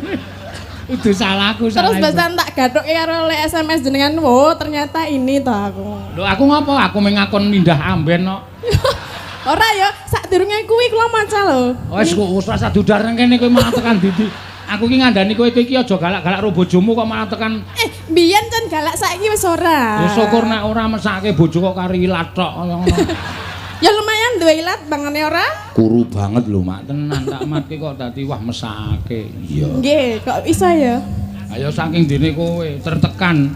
Itu salahku Terus salah. basan tak gathuke karo le SMS jenengan. Oh, ternyata ini to aku. Lho aku ngopo? Aku mengakon mindah amben kok. Ora ya, sadurunge kuwi kula maca lho. Wis wis rasa dudar nang kene kowe malah tekan didi. Aku ki ngandani kowe iki aja galak-galak karo bojomu kok malah tekan. Biyen kan galak saiki wis ora. Ya syukur nek ora mesake bojo kok karo ilat tok kaya ngono. Ya lumayan duwe ilat bangane ora? Kuru banget lho, Mak. Tenan tak matke kok dadi wah mesake. Iya. Nggih, kok bisa ya? Ayo saking dene kowe tertekan.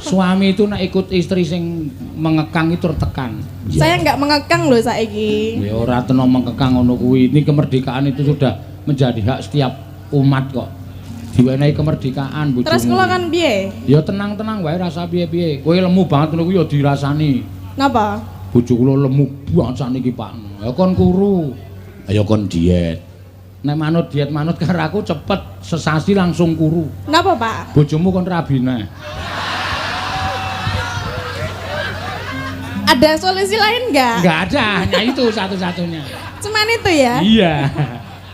Suami itu nek ikut istri sing mengekang itu tertekan. Saya nggak mengekang loh saiki. Ya ora teno mengekang ngono kuwi. Ini kemerdekaan itu sudah menjadi hak setiap umat kok. Diwenehi kemerdekaan bojomu. Terus kula kan piye? Ya tenang-tenang wae rasa piye-piye. Kowe lemu banget ngono kuwi ya dirasani. Napa? Bojo kula lemu banget sakniki, Pak. Ya kon kuru. Ayo kon diet. Nek manut diet manut karo aku cepet sesasi langsung kuru. Napa, Pak? Bojomu kon rabine. Ada solusi lain nggak? Enggak ada, hanya itu satu-satunya. Cuman itu ya? Iya.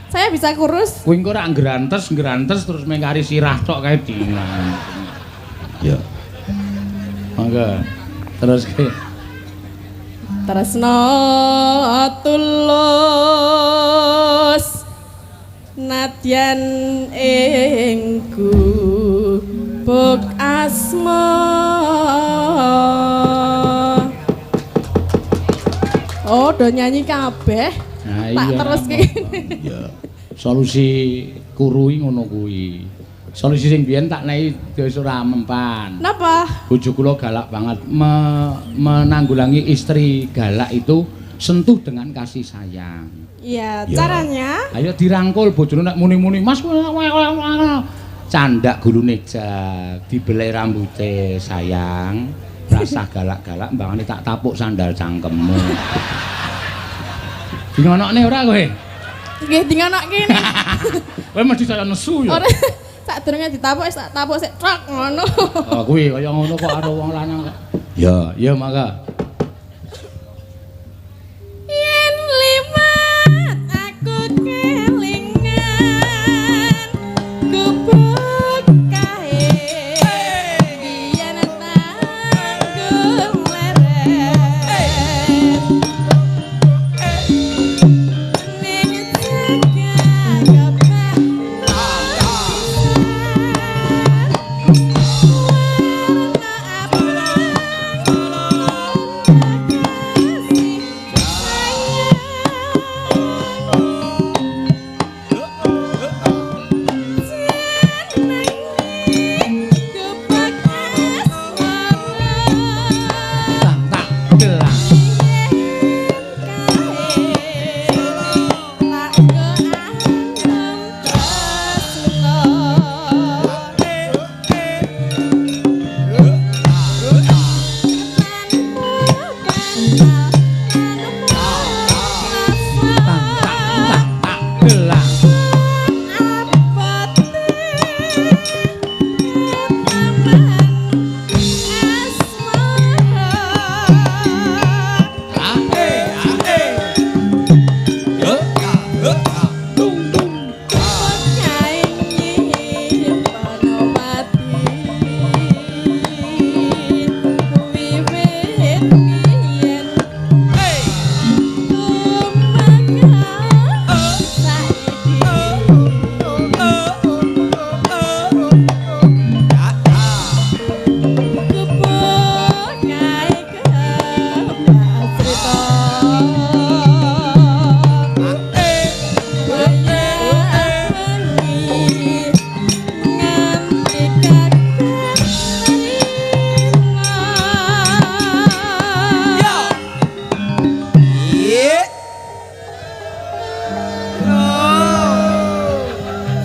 Saya bisa kurus? Kowe engko ora ngrantes terus mengkari sirah tok kae dinang. Ya. Mangga. Terus ke Tresno tulus nadyan ingku buk asma. Oh, do nyanyi kabeh. Nah, Tak iya. terus kene. Iya. Solusi kurui ngono kuwi. Solusi sing biyen tak nehi wis ora mempan. Napa? Bojo kula galak banget menanggulangi istri galak itu sentuh dengan kasih sayang. Iya, Ya. caranya Ayo dirangkul bojone nek muni-muni, "Mas, candak gulune jak, dibelek rambute sayang." Rasah galak-galak mbangane tak tapuk sandal cangkemmu. Dingonokne ora kowe? Nggih dingonok kene. Kowe mesti saya nesu ya. Ora sadurunge ditapuk tak tapuk sik trok ngono. Oh kuwi kaya ngono kok karo wong lanang kok. Ya, ya mangga. Yen liwat aku kelingan gubuk kae yen tanggul leren ning jagat Tak tak gelang. Tak tak tak gelang.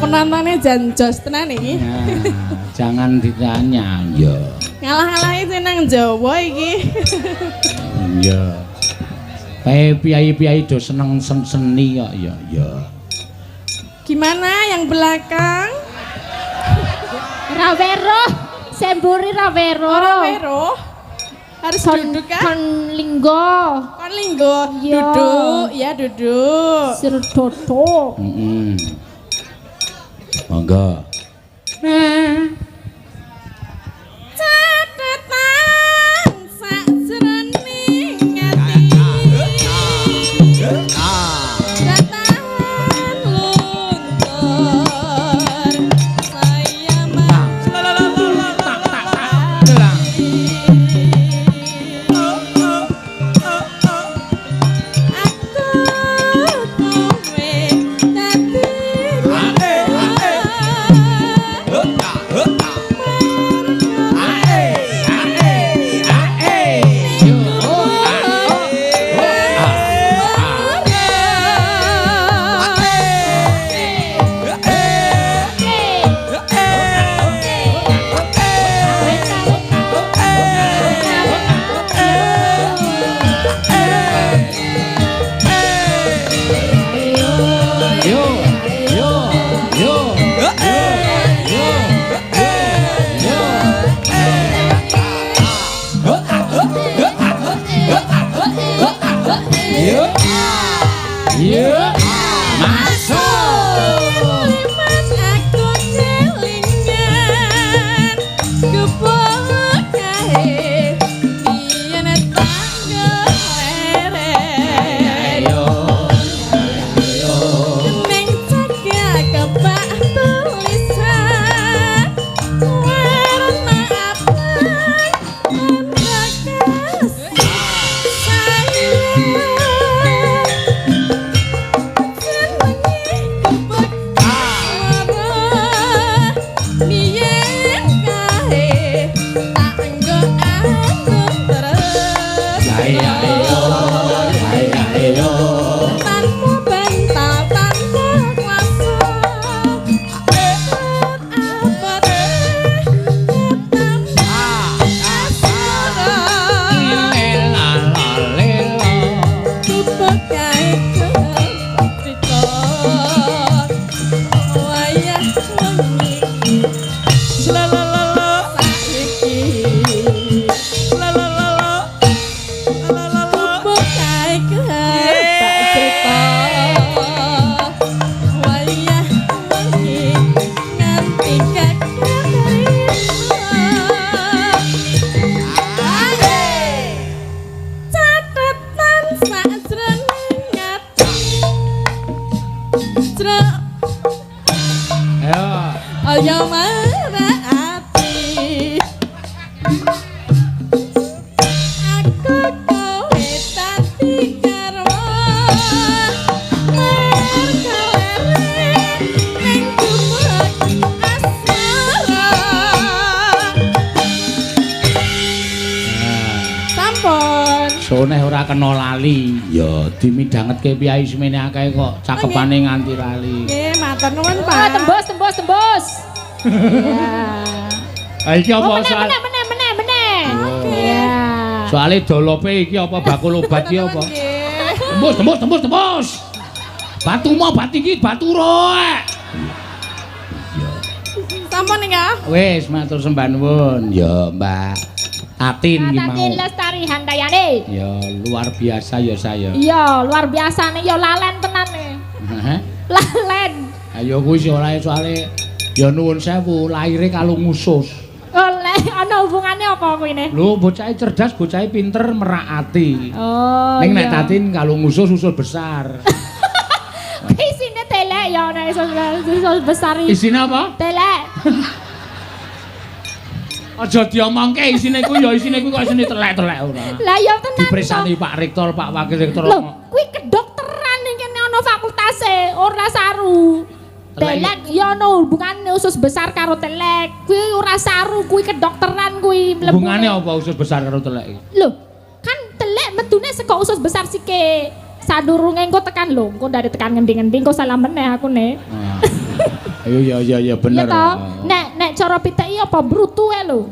Penontonnya janjos tenan iki. Nah, jangan ditanya, ya. Ngalah-ngalahi seneng Jawa iki. Ya. Kae piyai-piyai do seneng seni kok ya, ya. Gimana yang belakang? Rawero, semburi rawero. Ora wero. Harus duduk kan? Kon linggo. Kon linggo. Iya. Duduk, ya duduk. Sir Dodo. Monggo. Catatan sakjroning ati. Catatan luntur. Saya Gelang. Aku kowe dadi Ayo merati aku kowe dadi garwa mergalere ning gumuk asmara sampun Soneh ora kena lali. Ya dimidhangetke piyai semene akeh kok cakepane nganti lali. nggih matur nuwun Oh, Pak tembus. Iya. Ah iki apa Oh, soal meneh. Oh. Iya. soale dolope iki apa bakul obat iki apa? Tembus. Batu mau bat iki batu roek. sampun ya Wis matur sembah nuwun. Ya, Mbak Atin iki mau. Tatin Lestari Handayani. Ya luar biasa ya saya. Iya, luar biasa nih, ya lalen tenan nih. Heh. Lalen. Ayo kuwi soalé ya nuwun sewu laire kalung usus. Oleh ana hubungannya apa kuwi ne? Lho bocahe cerdas, bocahe pinter, merak ati. Oh. Ning nek Tatin kalung usus besar. Kuwi isine telek ya nek iso besar iki. Isine apa? Telek. Aja diomongke isine kuwi ya isine kuwi kok isine telek-telek ora. Lah ya tenan. Dipresani Pak Rektor, Pak Wakil Rektor. Lho, kuwi kedokteran ning kene ana fakultase, ora saru. Telek ya ana hubungane usus besar karo telek. Kuwi ora saru, kuwi kedokteran kuwi mlebune. Hubungane apa usus besar karo telek iki? Lho, kan telek metune saka usus besar sike. Sadurunge engko tekan lho, engko dari tekan ngendi-ngendi engko salah meneh aku ne. Ayo ya bener. Iya toh? Nek cara piteki apa brutu ae lho.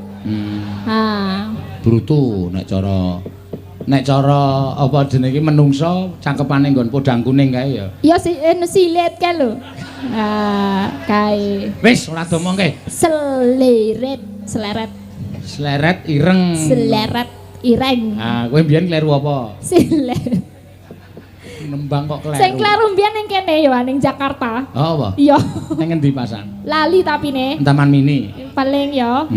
Ha. Brutu nek cara apa jenenge menungso cangkepane nggon podang kuning kae ya. Ya silet kae lho. Ha, kae. Wis ora domongke. Seleret ireng. Ah, kowe mbiyen kleru apa? Silet. Nembang kok kleru. Sing kleru mbiyen ning kene ya ning Jakarta. Oh, apa? Iya. Ning ngendi pasan? Lali tapi ne. Taman Mini. Paling ya.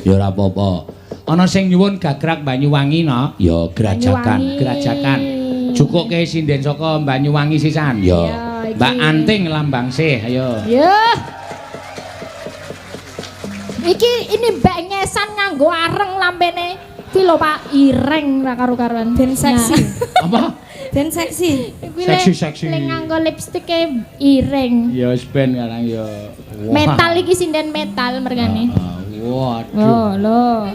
Ya ora apa-apa. Ana sing nyuwun gagrak Banyuwangi no? Ya gerajakan. Cukuke sinden saka Banyuwangi sisan. Ya. Ya, Mbak iki. Anting lambang sih, ayo. Ya. Iki ini mbak ngesan nganggo areng lambene. Kuwi lho Pak, ireng ra karo-karuan. Ben seksi. Apa? Ben seksi Seksi. Lek nganggo lipstike ireng. Ya wis ben karang ya. Wah. Metal iki sinden metal mergane. Waduh. Oh, lho.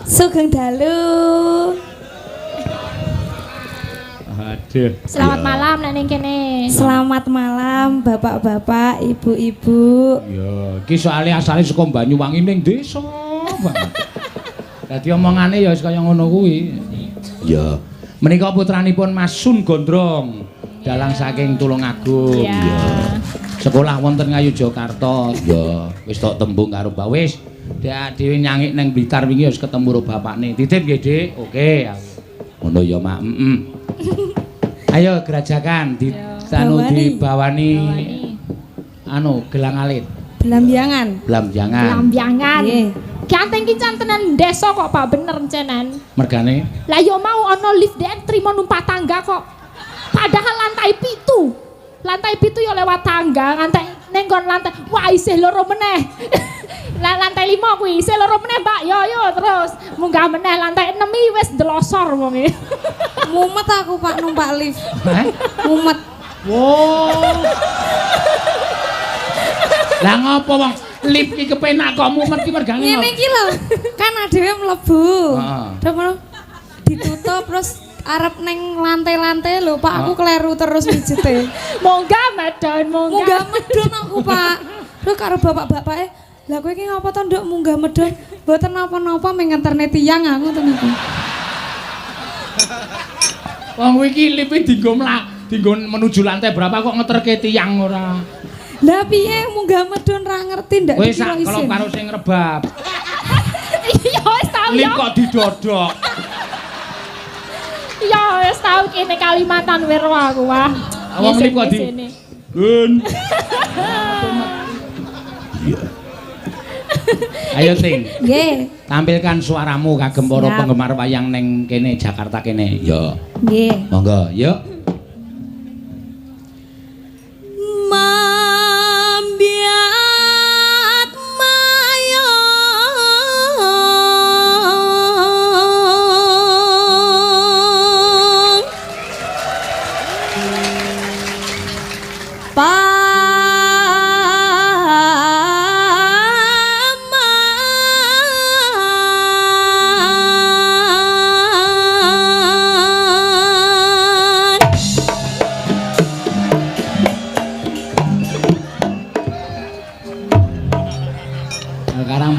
Sugeng dalu Aduh. Selamat malam nek ning kene. selamat malam bapak-bapak ibu-ibu Ya, iki soalé asale saka Banyuwangi ning desa banget. Dadi omongane ya wis kaya ngono kuwi. Ya. Menika putranipun Mas Sun Gondrong, dalang saking Tulungagung. Ya. Sekolah wonten Ngayogyakarta. Ya, wis tok tembung karo Mbak wis. Dek dhewe nyangik ning Blitar wingi wis ketemu karo bapakne. Titip nggih, Dik. Oke. Ngono ya, Mak. Ayo gerajakan dibawani anu gelang alit. belambiangan Blamjangan. Lambiangan. Nggih. Ganteng ki tenan desa kok Pak bener cenan. Mergane Lah yo mau ana lift dek trimo numpak tangga kok. Padahal lantai pitu. Lantai pitu yo lewat tangga, ngantek ning nggon lantai. Wah, isih loro meneh. Lah lantai 5 kuwi isih loro meneh, Mbak. Yo terus munggah meneh lantai 6 iki wis delosor wonge. mumet aku Pak numpak lift Hah? mumet Wow. Lah ngopo wong lift iki kepenak kok mumet iki mergane. ngene iki lho kan adewe mlebu Heeh. terus ngono ditutup terus arep neng lantai-lantai lho Pak aku kleru terus mijete Munggah medon, munggah medon aku Pak terus karo bapak-bapake lah kowe iki ngapa to nduk munggah medon mboten napa-napa ming ngenterne tiyang aku ngoten niku Wong kuwi iki lift dinggo menuju lantai berapa kok ngeterke tiyang ora. lah piye munggah medon ra ngerti ndak Kowe sak dikira kalau isin karo sing rebab. Iya wis tau Lift yo. kok didodok. Iya wis tau kene Kalimantan Wero aku wah. Wong lift kok di Sini. Gun. Ayo Ting, nggih tampilkan suaramu kagem para Siap. penggemar wayang neng kene Jakarta kene. Yo. nggih Monggo, yuk. Ma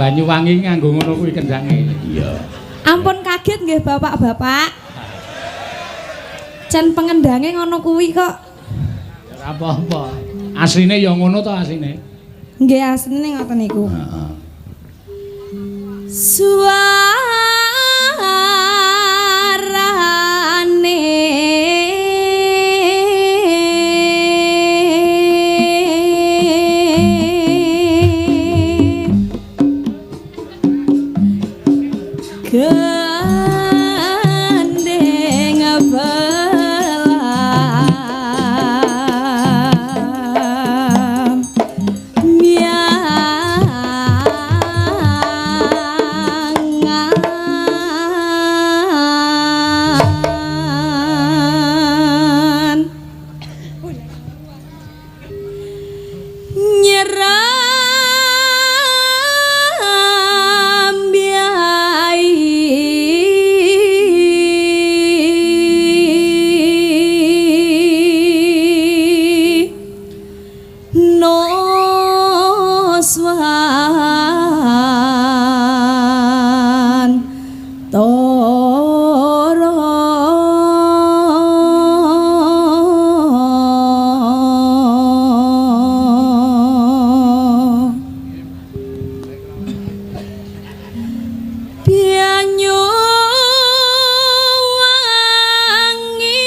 Banyuwangi nganggo ngono kuwi kendhange. Iya. Ampun kaget nggih bapak-bapak. Jan pengendange ngono kuwi kok. Ora apa-apa. Asline ya ngono to asline. Nggih asline ngoten niku. Heeh. Suarane gandeng belam miangan nyeram biai noswan toro Pianyu wangi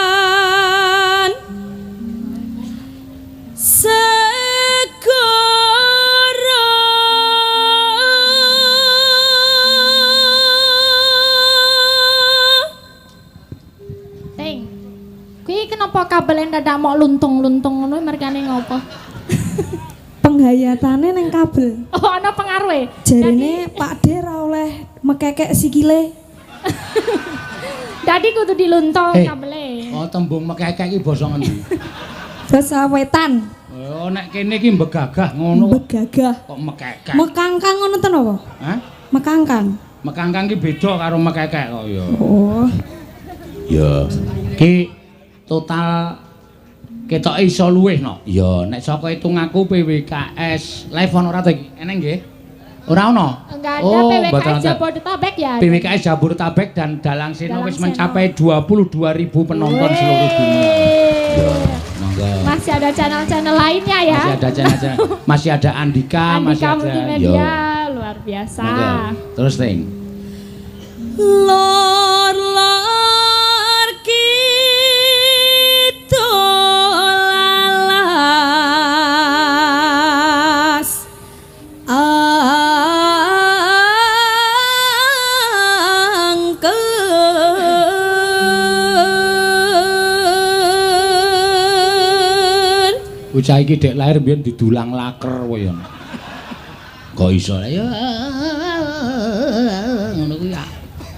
wetan segoro Ting. Kuwi kenapa kabelen dadak mok luntung-luntung ngono merkane ngopo? penghayatane neng kabel Oh, ana pengaruhe. jarine Pak D ra oleh mekekek sikile Dadi kudu diluntung Eh. kabele. Oh tembung mekekek iki basa ngendi? basa wetan Oh nek kene iki mbegagah ngono begagah kok mekekek. mekangkang ngono ten apa Hah? mekangkang Mekangkang ki beda karo mekekek kok ya. oh Ya. Ki total ketok iso luwih no. Ya nek saka hitung aku PWKS live ono ora to iki? Eneng nggih? Ora ono. Enggak ada Oh, PWKS mboten wonten. Jabodetabek ya. PWKS Jabodetabek dan Dalang Seno Dalang wis Seno. mencapai 22.000 penonton seluruh dunia. Ya, monggo. Masih ada channel-channel lainnya ya. Masih ada channel-channel. Masih ada Andika, masih Andika ada Multimedia luar biasa. Monggo. Terus Ting. lor kidul alas angker Bocah iki dek lahir mbiyen didulang laker koyo. Kok iso ya ngono kuwi ya.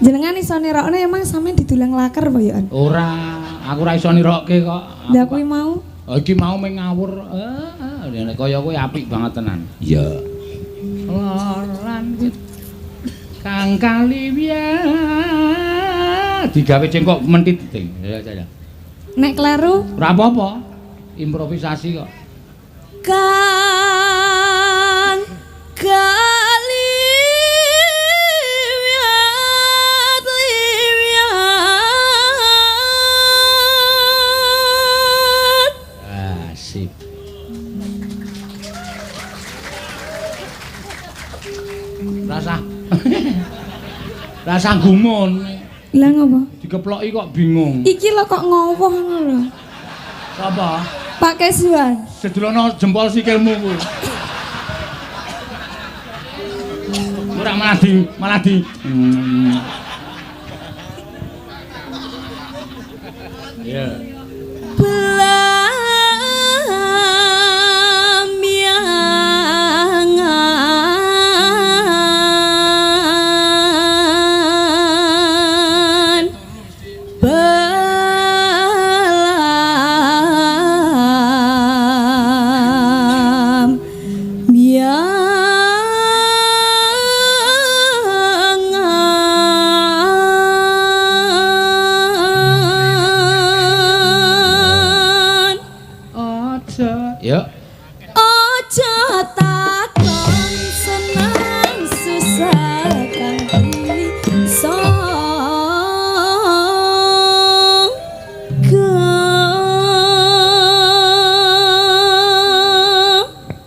jenengan iso nirokne emang sampean didulang laker apa ya Ora, aku ora iso nirokke kok. Lah kuwi mau Oh, iki mau meng ngawur. Nek kaya kuwi apik banget tenan. Iya. Loran Kang Kaliwia digawe cengkok mentit Ting. Ya ya. nek kleru Ora apa-apa. Improvisasi kok. Kang kaliwat liwat Sip. Rasa Rasa gumun. lah ngopo Dikeploki kok bingung. iki lho kok ngopo ngono lho Sapa? Pak Kesuan Sedelono jempol sikilmu kuwi. Ora malah di. Ya. Belamyangan Jangan Aja. Yuk. ojo takon senang susah kanthi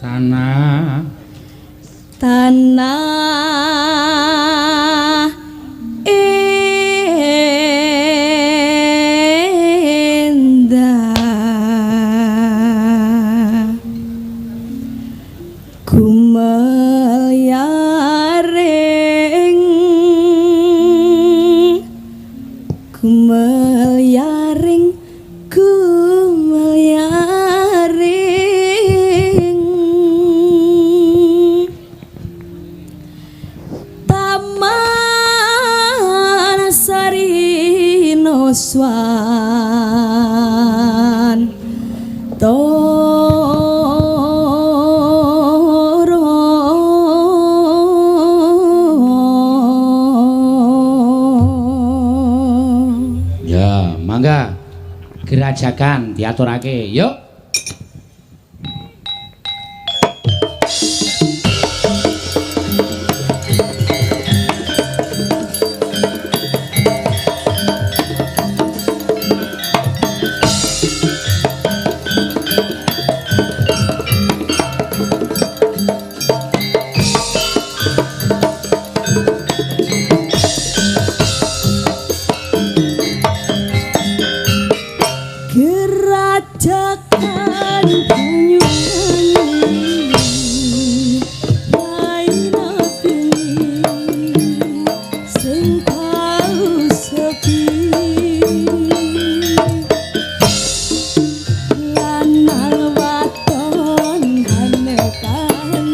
Tanah. tanah endah gumelyaring Taman Sari Noswan Ya, mangga gerajakan diaturake. Yuk. gerajakan banyuwangi raina pilih sing tau sepi lanang waton hanekani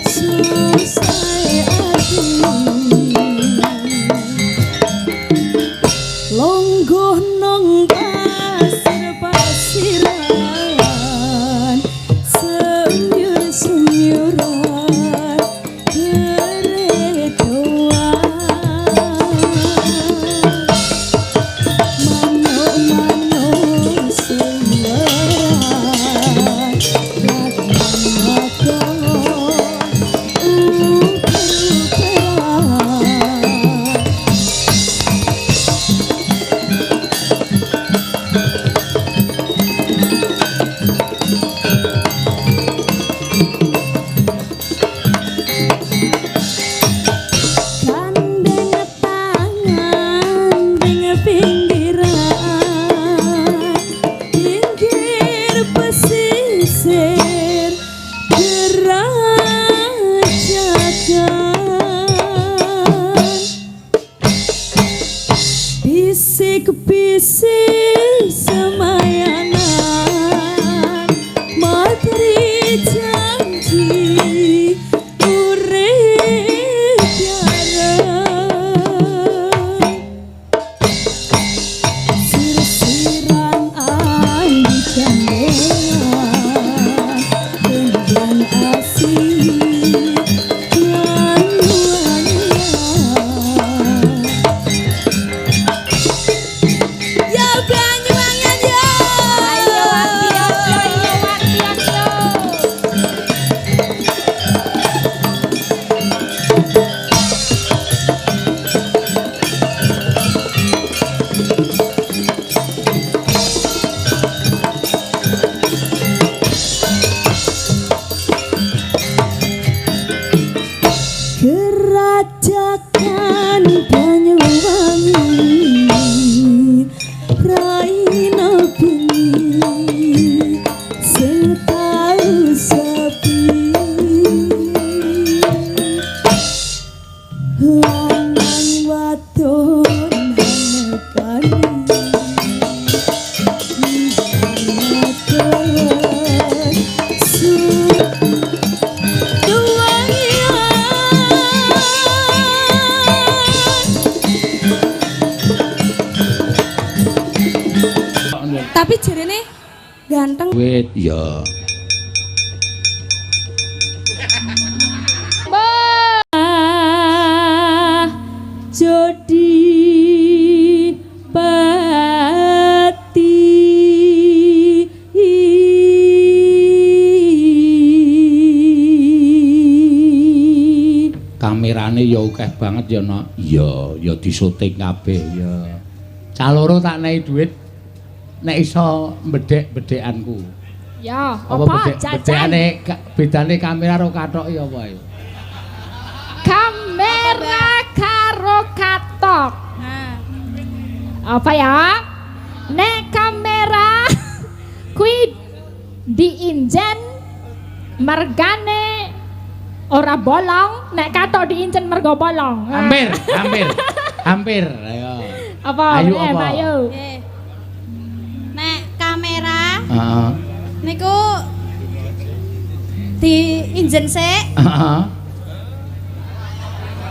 susah ati longgoh nong pasir-pasiran senyur-senyuran geredoan manuk-manuk singgaran lakon-lakon uper-uperan Gandeng tangan ding pinggiran pinggir pesisir gerajakan bisik-bisik semayanan materi janji urip bareng sir-siran andi gandengan Ganteng. Duit ya. Jodi pati kamerane ya akeh banget ya nak. Ya disuting kabeh ya. Caloro tak nehi duit nek iso bedhek-bedhekanku. ya Apa apa jajan bedane kamera karo kathok ya apa ya? kamera karo katok Nah, apa ya nek kamera kui diinjen mergane ora bolong nek katok diinjen mergo bolong. Hampir ayo apa Ayo, meneh, apa? ayo nek kamera heeh niku diinjen sik,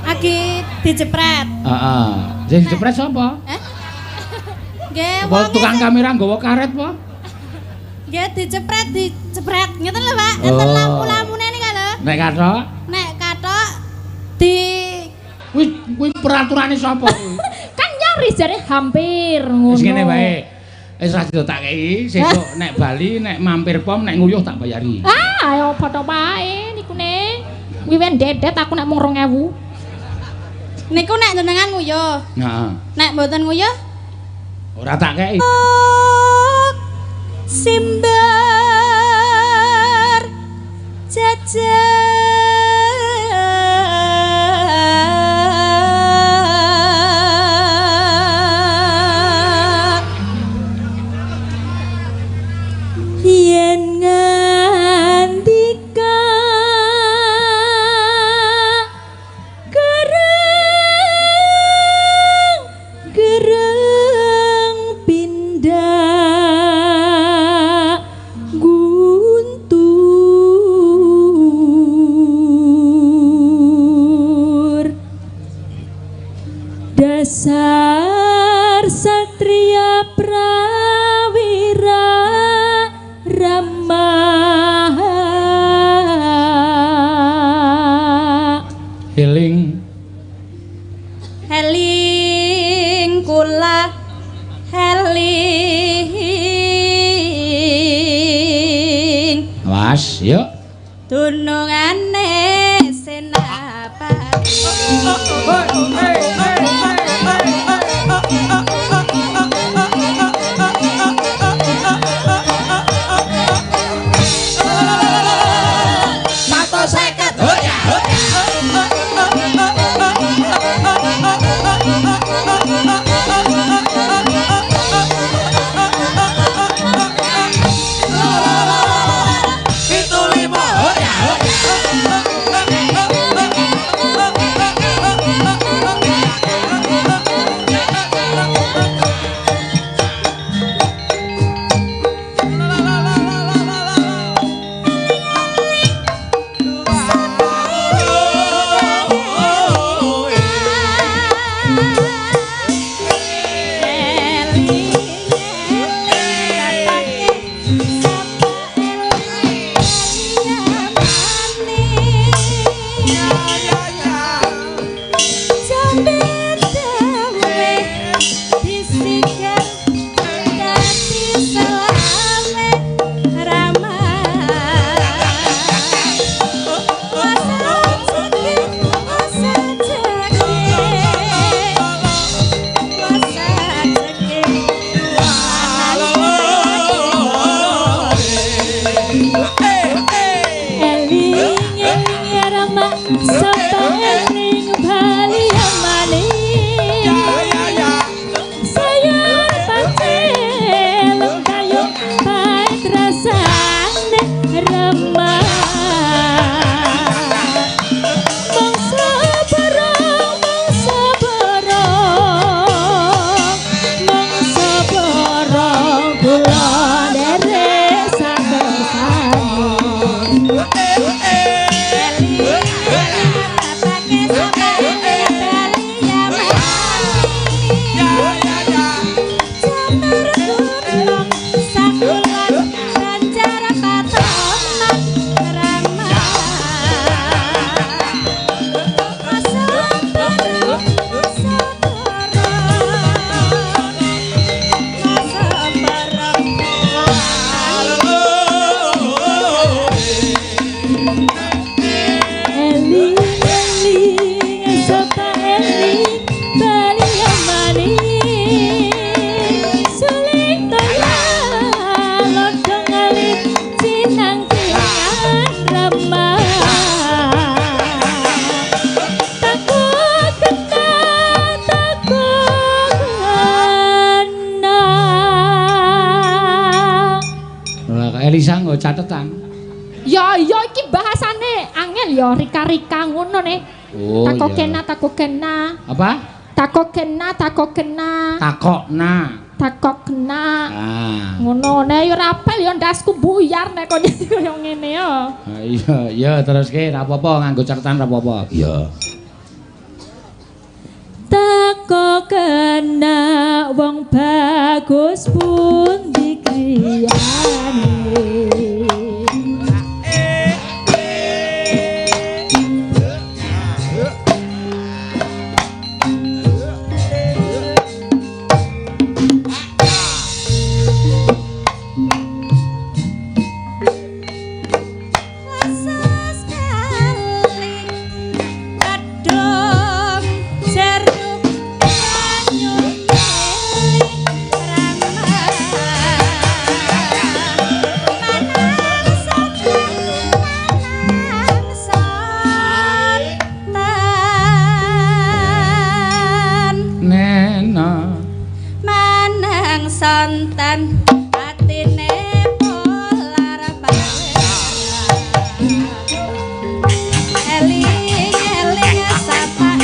lagi dijepret. heeh sing jepret sapa? Nggih, Apa tukang kamera nggawa karet apa? nggih dijepret ngeten lho, Pak. Enten Oh. lampu-lampune niku lho. Nek kathok Nek kathok di kuwi peraturane sapa kuwi? kan nyaris jare hampir ngono. Wis ngene wae. Wis ra tak kei, sesuk nek bali nek mampir pom nek nguyuh tak bayari. Ayo padha wae nikune. Wiwen dedet aku nek mung 2000. niku nek jenengan nguyuh. Heeh. Nek mboten nguyuh Ora tak kei. simbar jajak yen ngandika gereng pindah guntur dasar satria prawira ramah Heling heling kula heling was yuk. tunungane senapati Itu 5 hoya. Elisa nggo catetan. Ya iki bahasane angel ya rika-rika ngono ne. Oh, takokena takokena. Apa? Takokena. Takokna. Ah. Ngono ne ya ora apal ya ndasku buyar nek kok kaya ngene ya. Iya, teruske ra apa-apa nganggo catetan ra apa-apa. Iya. Takokena wong bagus pundi kriyane. Santan atine polar eling sapa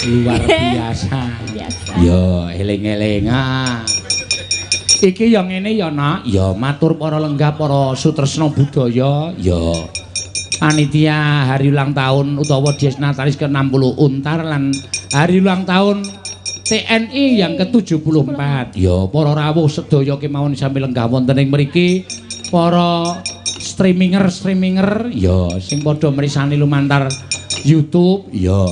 luar biasa. Yo eling-eling. Iki yang ngene ya Nak, ya matur para lenggah para sutresna budaya, ya panitia hari ulang tahun utawa Dies Natalis ke-60 Untar lan hari ulang tahun TNI yang ke-74. Ya para rawuh sedaya kemawon sami lenggah wonten ing mriki, para streaminger ya sing padha mrisani lumantar YouTube ya.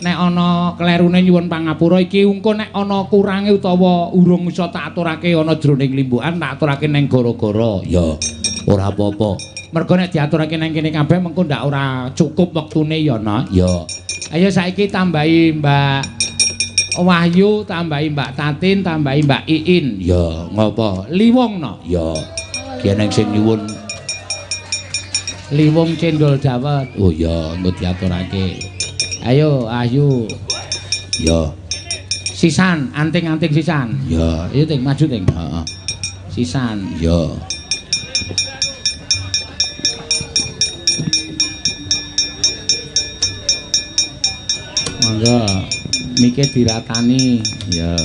Nek ana klerune nyuwun pangapura iki engko nek ana kurange utawa urung iso tak aturake ana jroning limbukan tak aturake ning gara-gara ya ora apa-apa. Mergo nek diaturake nang kene kabeh mengko ndak ora cukup wektune ya Nak ya. Ayo saiki tambahi Mbak Wahyu, tambahi Mbak Tatin, tambahi Mbak Iin ya ngopo Liwong Nak ya. Kene sing nyuwun Liwong cendol dawet. Oh ya engko diaturake. Ayo, ayo. Ya. Sisan, anting-anting sisan. Ya, iya ting maju ting. Heeh. Sisan, ya. Monggo mike diratani, ya.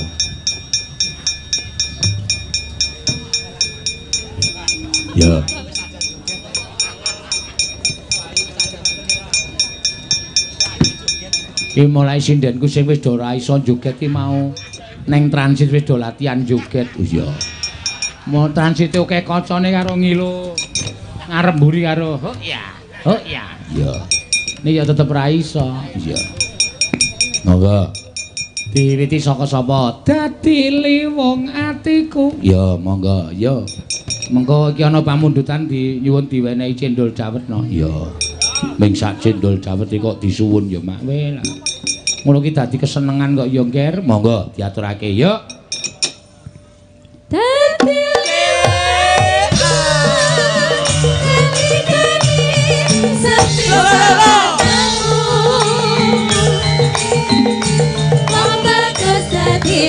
Ya. Ki mulai sindenku sing wis do ora iso joget ki mau neng transit wis do latihan joget. Oh iya. Mau transit oke kocone karo ngilo. Ngarep mburi karo oh ya. Oh ya. Iya. Ini ya tetep ra iso. Iya. Monggo. Diwiwiti saka sapa? Dadi liwung atiku. Ya, monggo. Ya. Mengko iki ana pamundutan nyuwun diwenehi cendol dawet no. Ya. Ming sak cendol dawet kok disuwun ya mak we lah. Ngono ki dadi kesenengan kok ya Nger. Monggo diaturake ya. Dadi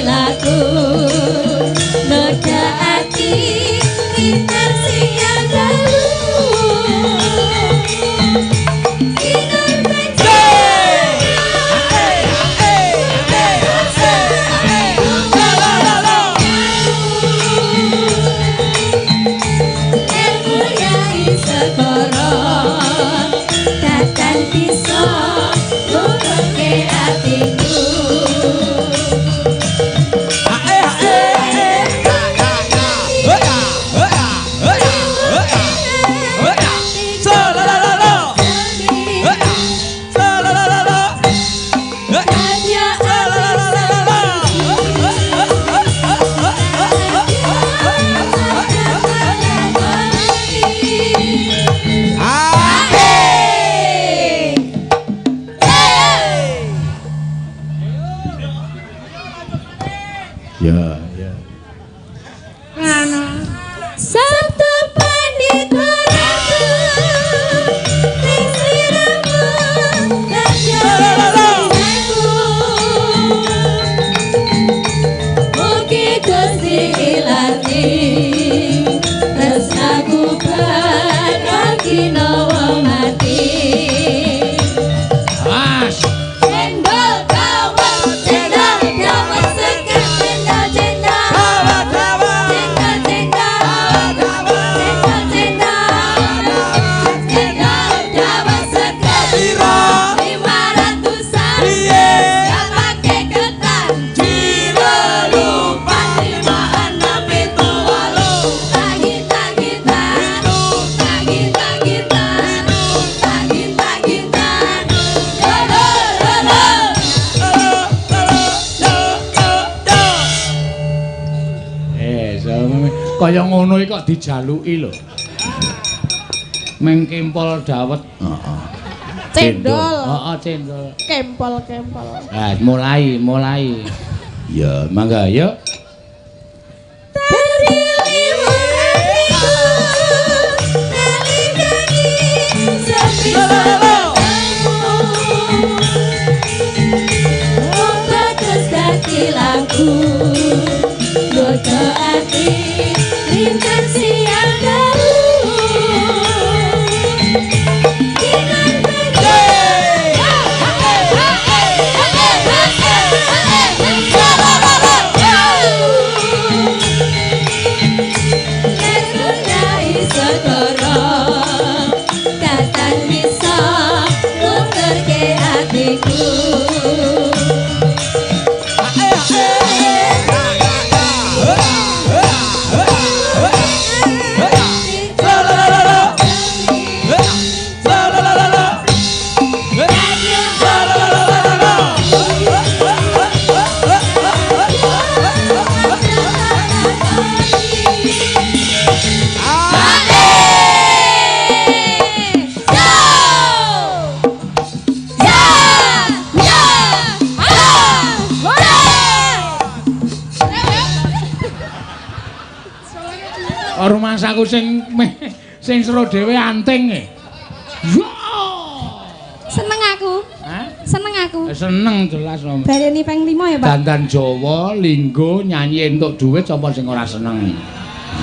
lagu noda ati kita siang dahulu Kaya ngono iki kok dijaluki lho. Meng kempol dawet. Heeh. Cendol. Heeh, cendol. Kempol. Nah, mulai. Ya, mangga ya. Rumangsaku sing seru dhewe anting e. Yo. Seneng aku. Hah? Seneng aku. Seneng jelas om. Bareni ping 5 ya, Pak. Dandan Jawa, linggo, nyanyi entuk dhuwit sapa sing ora seneng.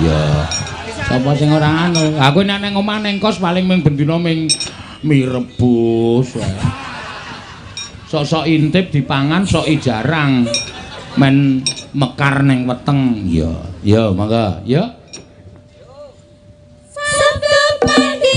Iya. Sapa sing ora anu. Aku nek nang omah ning kos paling ming bendina ming mie rebus. Sok-sok intip dipangan, sok jarang. Men mekar ning weteng. Iya. Ya, mangga. Ya. Sabtu pagi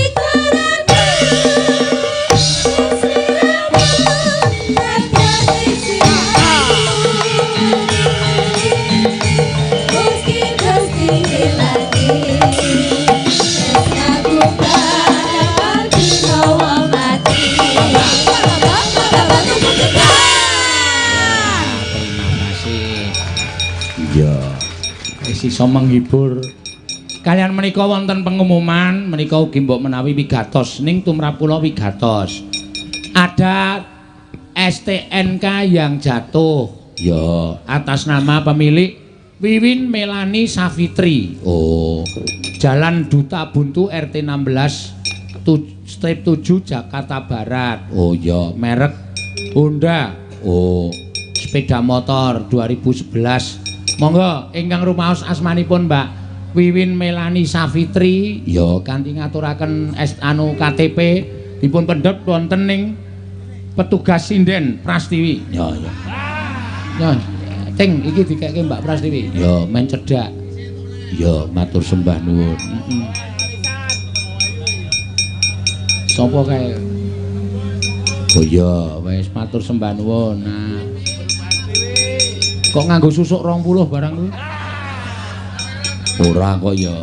sisa menghibur. Kalian menika wonten pengumuman, menika ugi mbok menawi wigatos ning tumrap kula wigatos. Ada STNK yang jatuh. Ya, atas nama pemilik Wiwin Melani Safitri. Oh, Jalan Duta Buntu RT 16 strip 7 Jakarta Barat. Oh ya, merek Honda. Oh, sepeda motor 2011. Monggo ingkang rumaos asmanipun Mbak Wiwin Melani Safitri. Ya, kanthi ngaturaken KTP dipun pendhep wonten ing petugas sinden Prastiwi. Ya, ya. Ya, ting iki dikeke Mbak Prastiwi. Ya, men cedhak. Ya, matur sembah nuwun. Sopo kae? Oh iya, wis matur sembah nuwun. Nah. Kok nganggo susuk 20 barang kuwi? Ora kok ya.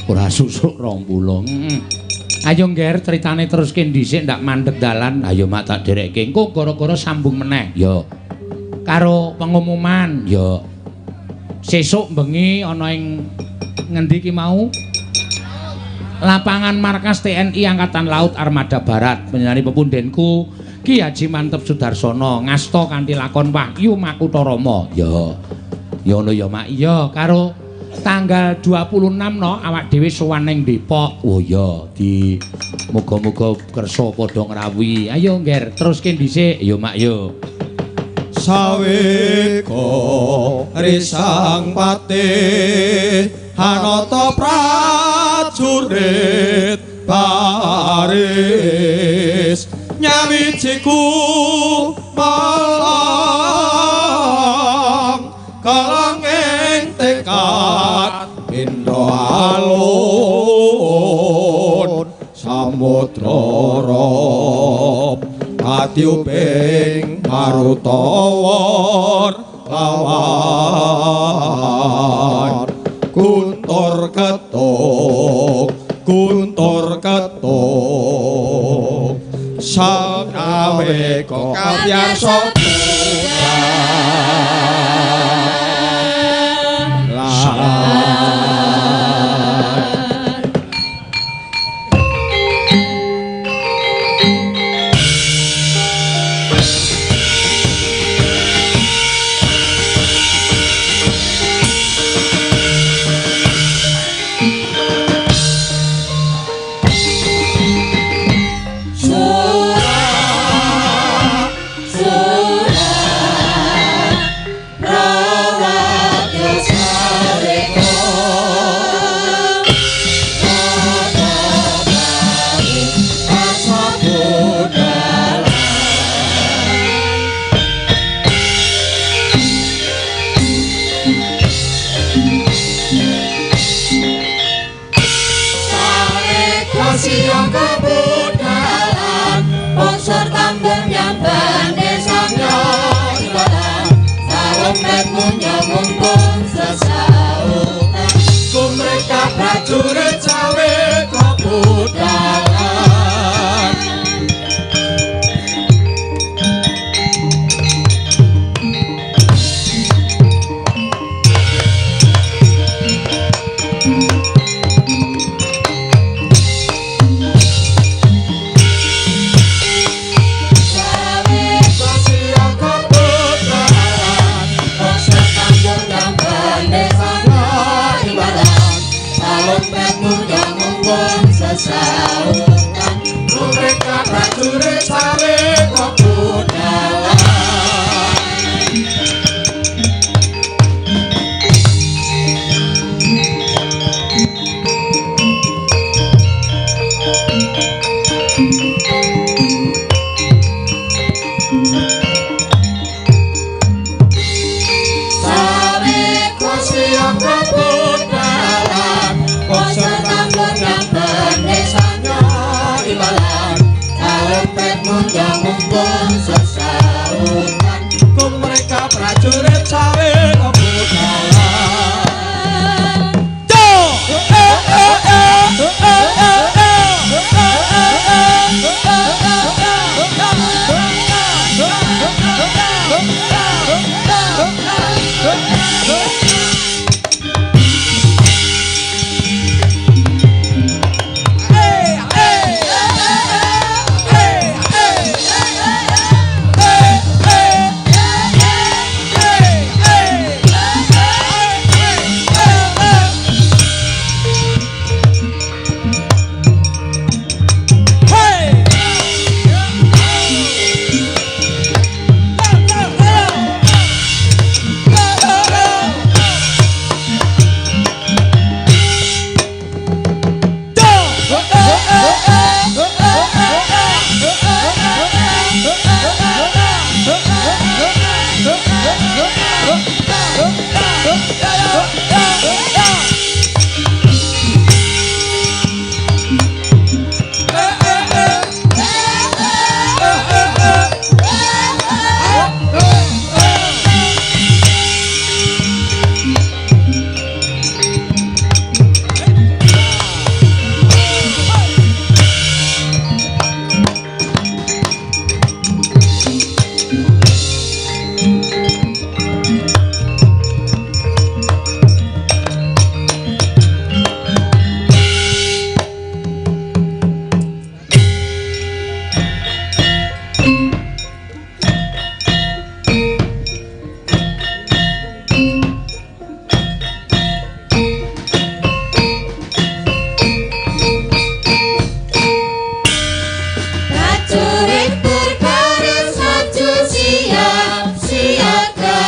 Ora susuk 20. Ayo ngger critane teruske dhisik ndak mandeg dalan. Ayo mak tak derekke. Engko gara-gara sambung meneh. Ya. Karo pengumuman ya. Sesuk bengi ana ing ngendi ki mau? Lapangan markas TNI Angkatan Laut Armada Barat penyanyi pepundenku Ki Haji Mantep Sudarsono ngasta kanthi lakon Wahyu Makutarama. Ya ngono ya Mak. Iya karo tanggal 26 no awak dhewe sowan ning Depok. Oh ya di muga-muga kersa padha ngrawuhi. Ayo ngger teruske dhisik ya Mak yo. Saweko risang patih hanata prajurit baris nyawiciku malang kalanging tekad pindha alun samudra rop atiuping marutawon lawan kuntur ketuk sanawe kok kabyasa prajurit cawe kebudalan sautan mereka prajurit cawe kebudalan sawe kosiang kebudalan kosong tanggung yang desanya ibalan kalempet munjang mumpung sesautan ku mereka prajurit cawe kebudalan Prajurit berbaris maju siap siaga,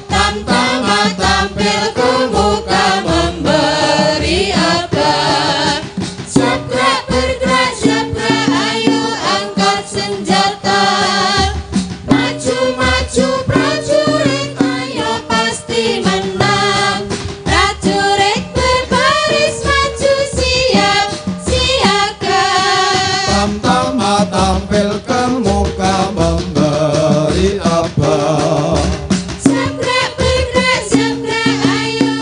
tamtama tampil ke muka memberi abad. Sabrak bergerak sabrak ayo angkat senjata, maju maju prajurit ayo pasti menang. Prajurit berbaris maju siap siaga. Tamtama tampil ke muka memberi abad. Sabrak bergerak sabrak ayo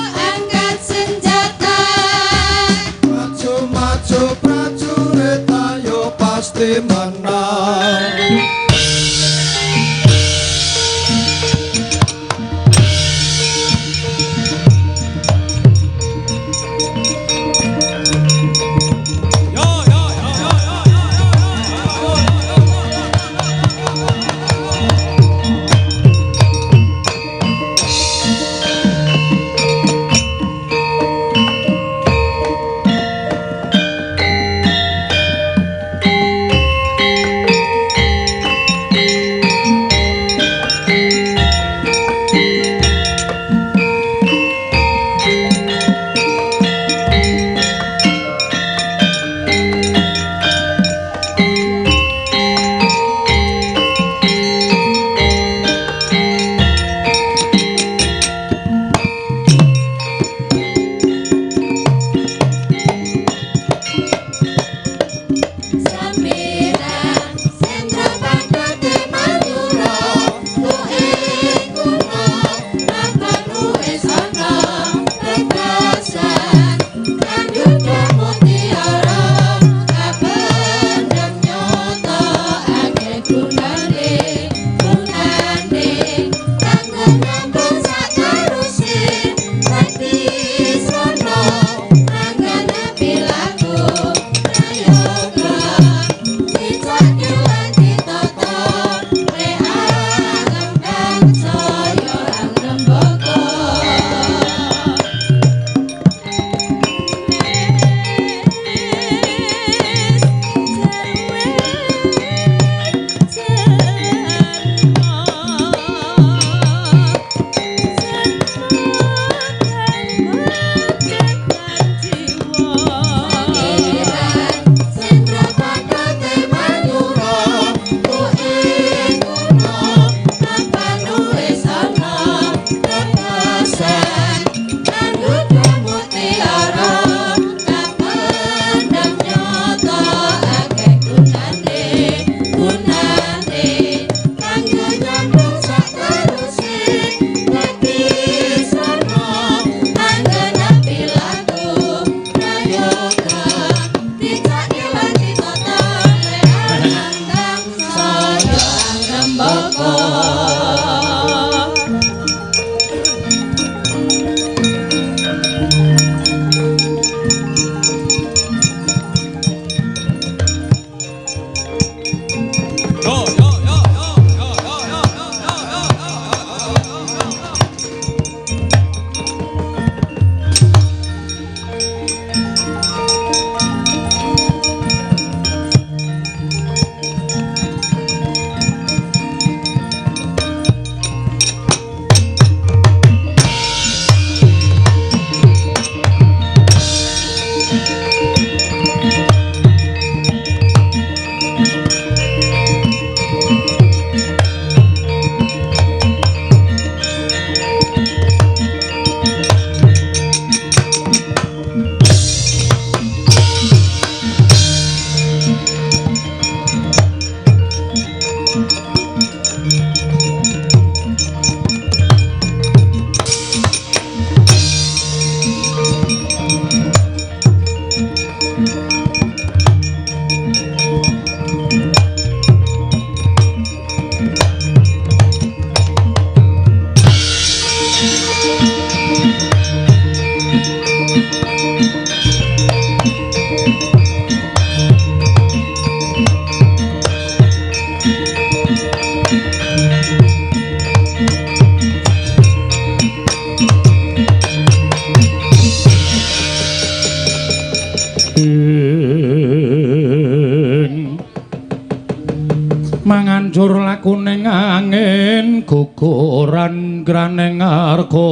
kuning angin guguran graning arga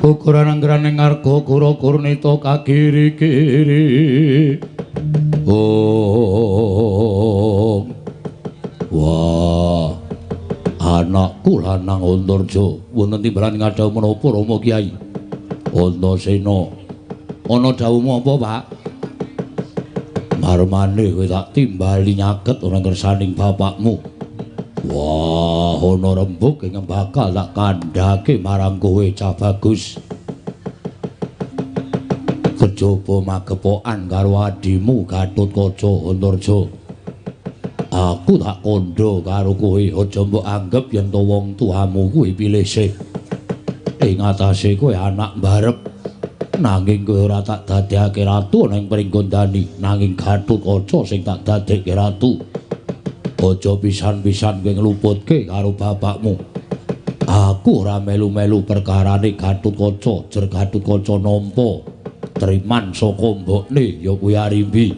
guguran graning arga kura kurnita kagiri-giri wah anakku lanang Antarja wonten timbalan ngadhau menapa Rama Kyai Antasena ana dawuhmu apa Pak marmane kowe tak timbali nyaket ora kersaning bapakmu wah ana rembug ingkang bakal tak kandhake marang kowe cah bagus kejaba magepokan karo adimu Gatotkaca Antarja aku tak kandha karo kowe aja mbok anggep yen to wong tuamu kuwi pilih sih ing atase kowe anak mbarep nanging kowe ora tak dadekake ratu ning Pringgondani nanging Gatotkaca sing tak dadekke ratu aja pisan-pisan kowe ngluputke karo bapakmu aku ora melu-melu perkarane Gatotkaca jer Gatotkaca nampa triman saka mbokne ya kuwi Arimbi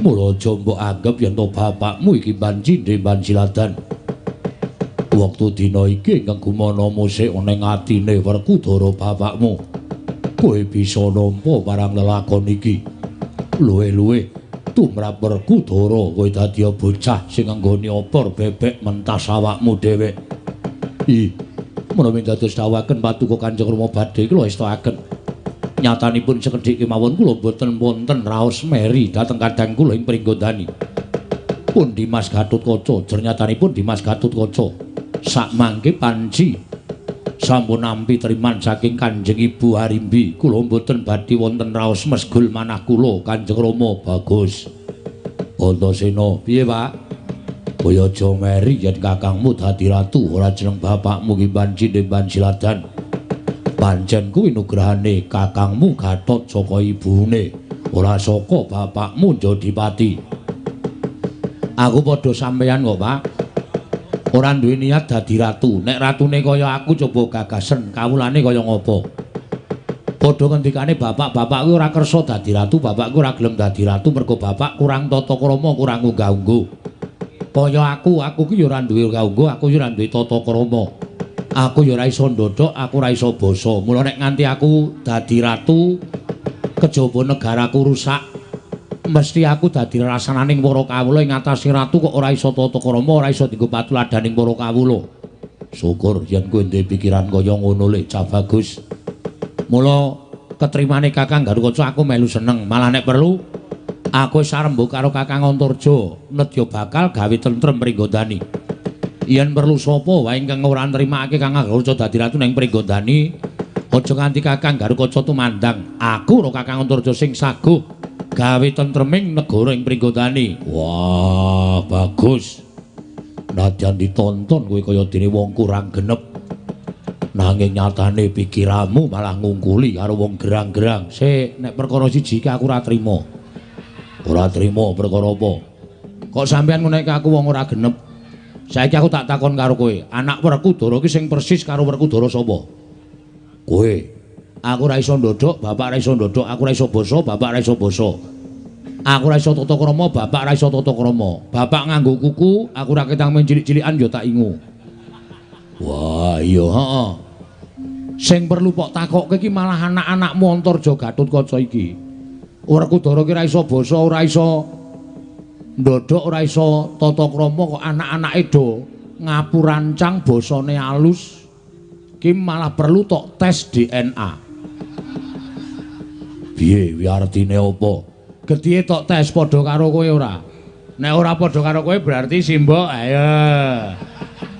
mula aja mbok anggep yen to bapakmu iki banjine banjiladan wektu dina iki ingkang gumana musik ana ing atine Werkudara bapakmu kowe bisa nampa parang lelakon iki luwe-luwe tumrap Werkudara kowe dadi bocah sing nggone opor bebek mentas awakmu dhewek menawi dados dawuhaken patuko Kanjeng Rama badhe kula estakaken nyatanipun sekedhik kemawon kula boten wonten raos meri dhateng kadang kula ing Pringgondani pun Dimas Gatotkaca jer nyatanipun Dimas Gatotkaca sak mangke panci sampun nampi triman saking Kanjeng Ibu Arimbi kula mboten badhe wonten raos mesgul manah kula Kanjeng Rama bagus Antasena piye Pak kaya aja meri yen kakangmu dadi ratu ora jeneng bapakmu ki banjine banjiladan pancen kuwi nugrahane kakangmu Gatot saka ibune ora saka bapakmu Jodipati aku padha sampeyan kok Pak ora duwe niat dadi ratu nek ratune kaya aku coba gagasen kawulane kaya ngopo padha ngendikane bapak-bapak kuwi ora kersa dadi ratu bapakku ora gelem dadi ratu mergo bapak kurang tata krama kurang unggah-ungguh kaya aku ki ya ora duwe unggah-ungguh aku ya ora duwe tata krama aku ya ora iso ndodhok aku ora iso basa mula nek nganti aku dadi ratu kejaba negaraku rusak mesti aku dadi rasananing para kawula ing atase ratu kok ora iso tata krama ora iso dienggo patuladaning para kawula syukur yen kowe duwe pikiran kaya ngono le cah bagus mula ketrimane Kakang Gatotkaca aku melu seneng malah nek perlu aku sarembuk karo Kakang Antarja nedya bakal gawe tentrem Pringgondani yen perlu sapa wae ingkang ora nrimake Kakang Gatotkaca dadi ratu ning Pringgondani aja nganti Kakang Gatotkaca tumandang aku karo Kakang Antarja sing saguh gawe tentreming negara ing Pringgondani. Wah, bagus. Nadyan ditonton kowe kaya dene wong kurang genep. Nanging nyatane pikiranmu malah ngungkuli karo wong gerang-gerang. Sik, nek perkara siji iki aku ora trima. Ora trima perkara apa? Kok sampean ngene iki aku wong ora genep. Saiki aku tak takon karo kowe, anak Werkudara iki sing persis karo Werkudara sapa? Kowe. Aku ora iso ndodhok, bapak ora iso ndodhok, aku ora iso basa, bapak ora iso basa. Aku ora iso tata krama, bapak ora iso tata krama. Bapak nganggo kuku, aku ora ketang men cilik-cilikan ya tak ingu. Wah, iya, heeh. Sing perlu pok takokke iki malah anak-anakmu Antarja Gatotkaca iki. Werkudara ki ora iso basa, ora iso ndodhok, ora iso tata krama kok anak-anake do ngapurancang basane alus. Ki malah perlu tok tes DNA. Piye wi artine apa? Gedhe tok tes padha karo kowe ora. Nek ora padha karo kowe berarti simbok. Ayo.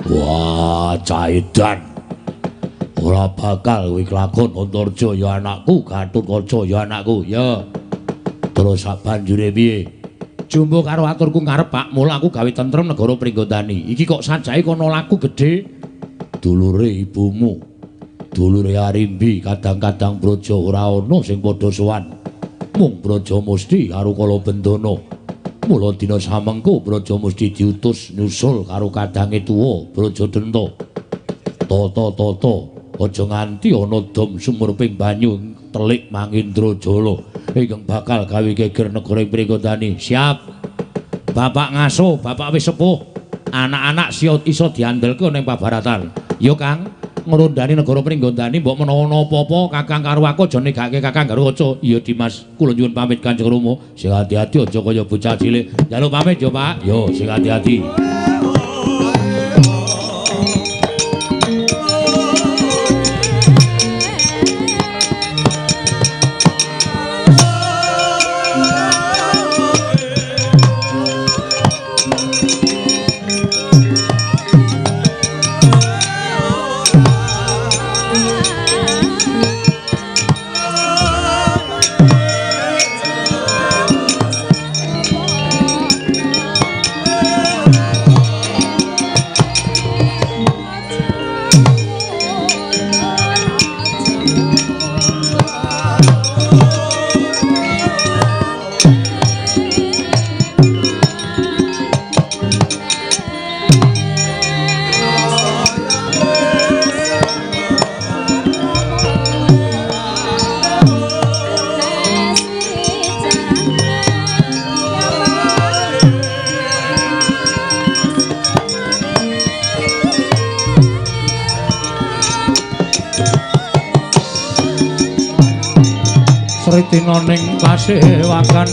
Wah, caidan. Ora bakal kowe kelakon Antarja ya anakku, Gatotkaca ya anakku. Ya. Terus sak banjure piye? Jumbo karo aturku ngarep Pak, mula aku gawe tentrem negara Pringgondani. Iki kok sajae kono laku gedhe. Dulure ibumu. Dulure Arimbi kadang-kadang Braja ora ana sing padha sowan. Mung Brajamusti karo Kalabendana. Mula dina samengko Brajamusti diutus nyusul karo kadange tuwa Brajadenta. Tata-tata aja nganti ana dom sumur ping banyu telik Mangindrajala ingkang bakal gawe geger negara Pringgodani. Siap. Bapak ngaso, bapak wis sepuh. Anak-anak iso diandelke ning pabaratan. Ya Kang, ngrondani negara Pringgodani mbok menawa napa-apa Kakang karo aku aja negake Kakang karo Aca. Iya Dimas, kula nyuwun pamit Kanjeng Rama. Sing ati-ati aja kaya bocah cilik. Njaluk pamit yo Pak. Yo sing ati-ati. Sritina ning kasewakan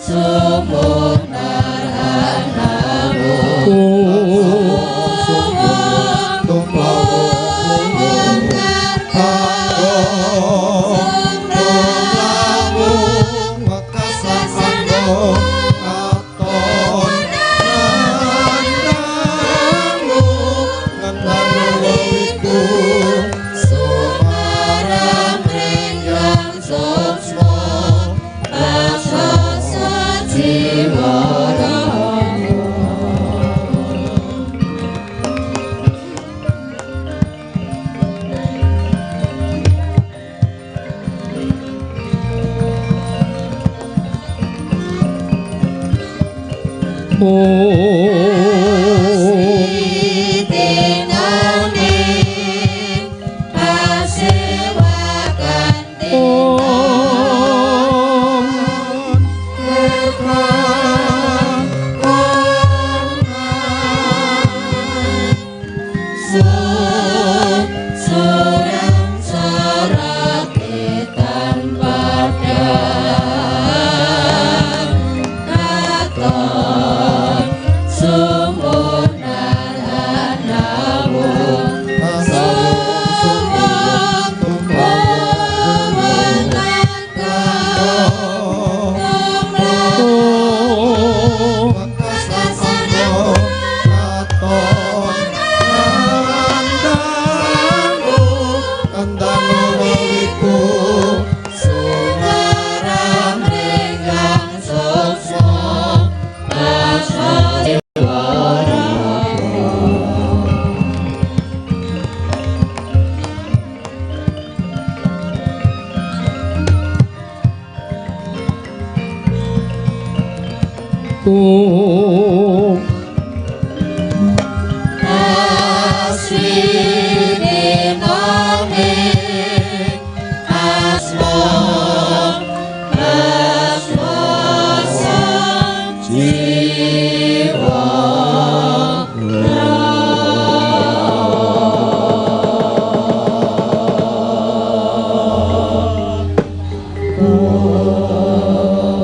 Sumur narana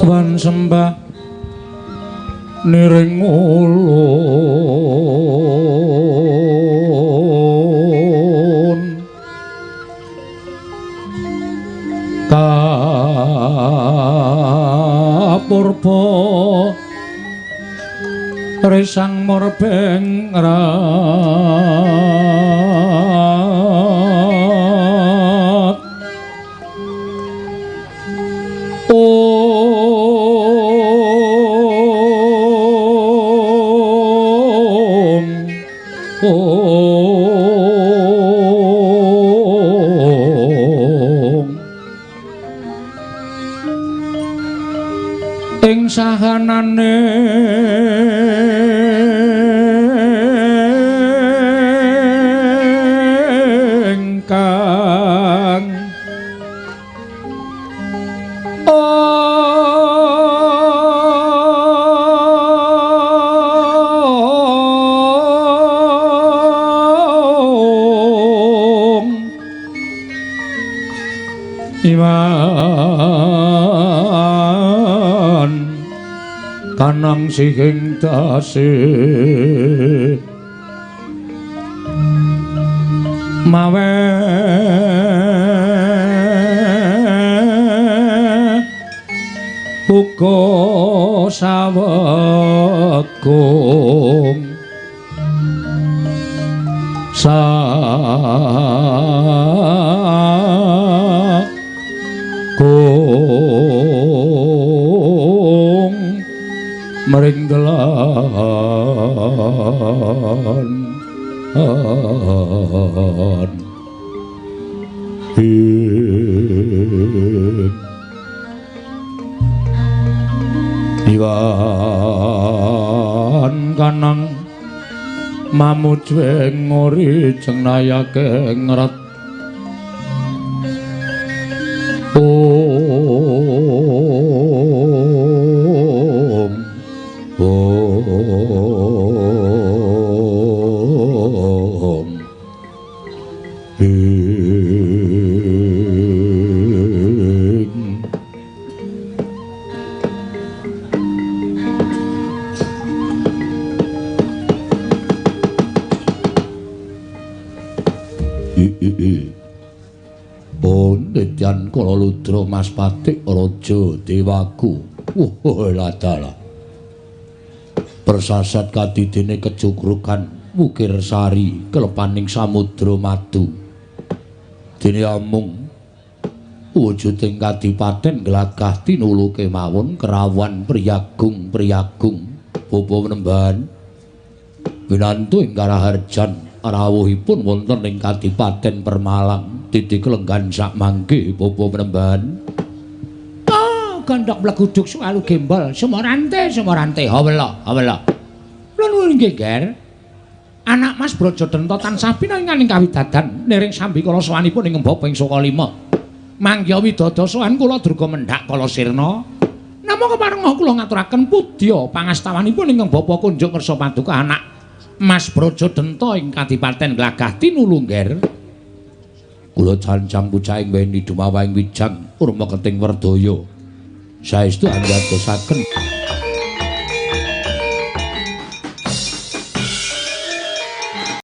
Tuhan sembah niring ulun kapurba risang morbeng rat ing sahanane ingkang iman kanang sihing tasih mawe uga sawegung kung mering delan iwan kanang mamujwe ngori cengnayake ngret Ponditan Kala Ludra Mas Patik Raja Dewaku. Ladala. Persasat kadidene kejugrukan Wukir Sari kelepaning samudra madu. Dene amung wujuding kadipaten glagah tinulu kemawon kerawan priyagung bapa Penembahan winantu ing Karaharjan rawuhipun wonten ing Kadipaten Permalang titik lenggan sak mangke bapa Penembahan. Gandhok bleguduk selalu gembal semorante hawela nggih, Ger. Anak Mas Brajadanta tansah pinanganing kawidadan niring sambikala sowanipun ing Mbah ping 5. Mangya widodha sowan kula durga mendhak kala sirna. Namung keparenga kula ngaturaken pudya pangastawanipun ing Bapa Kunjuk Ngersa Paduka anak Mas Brajadanta ing Kadipaten Glagah Tinulu, Ger. Kula janjang pucahing weni dumawaing wijang urma keting werdaya. Saestu anggadosaken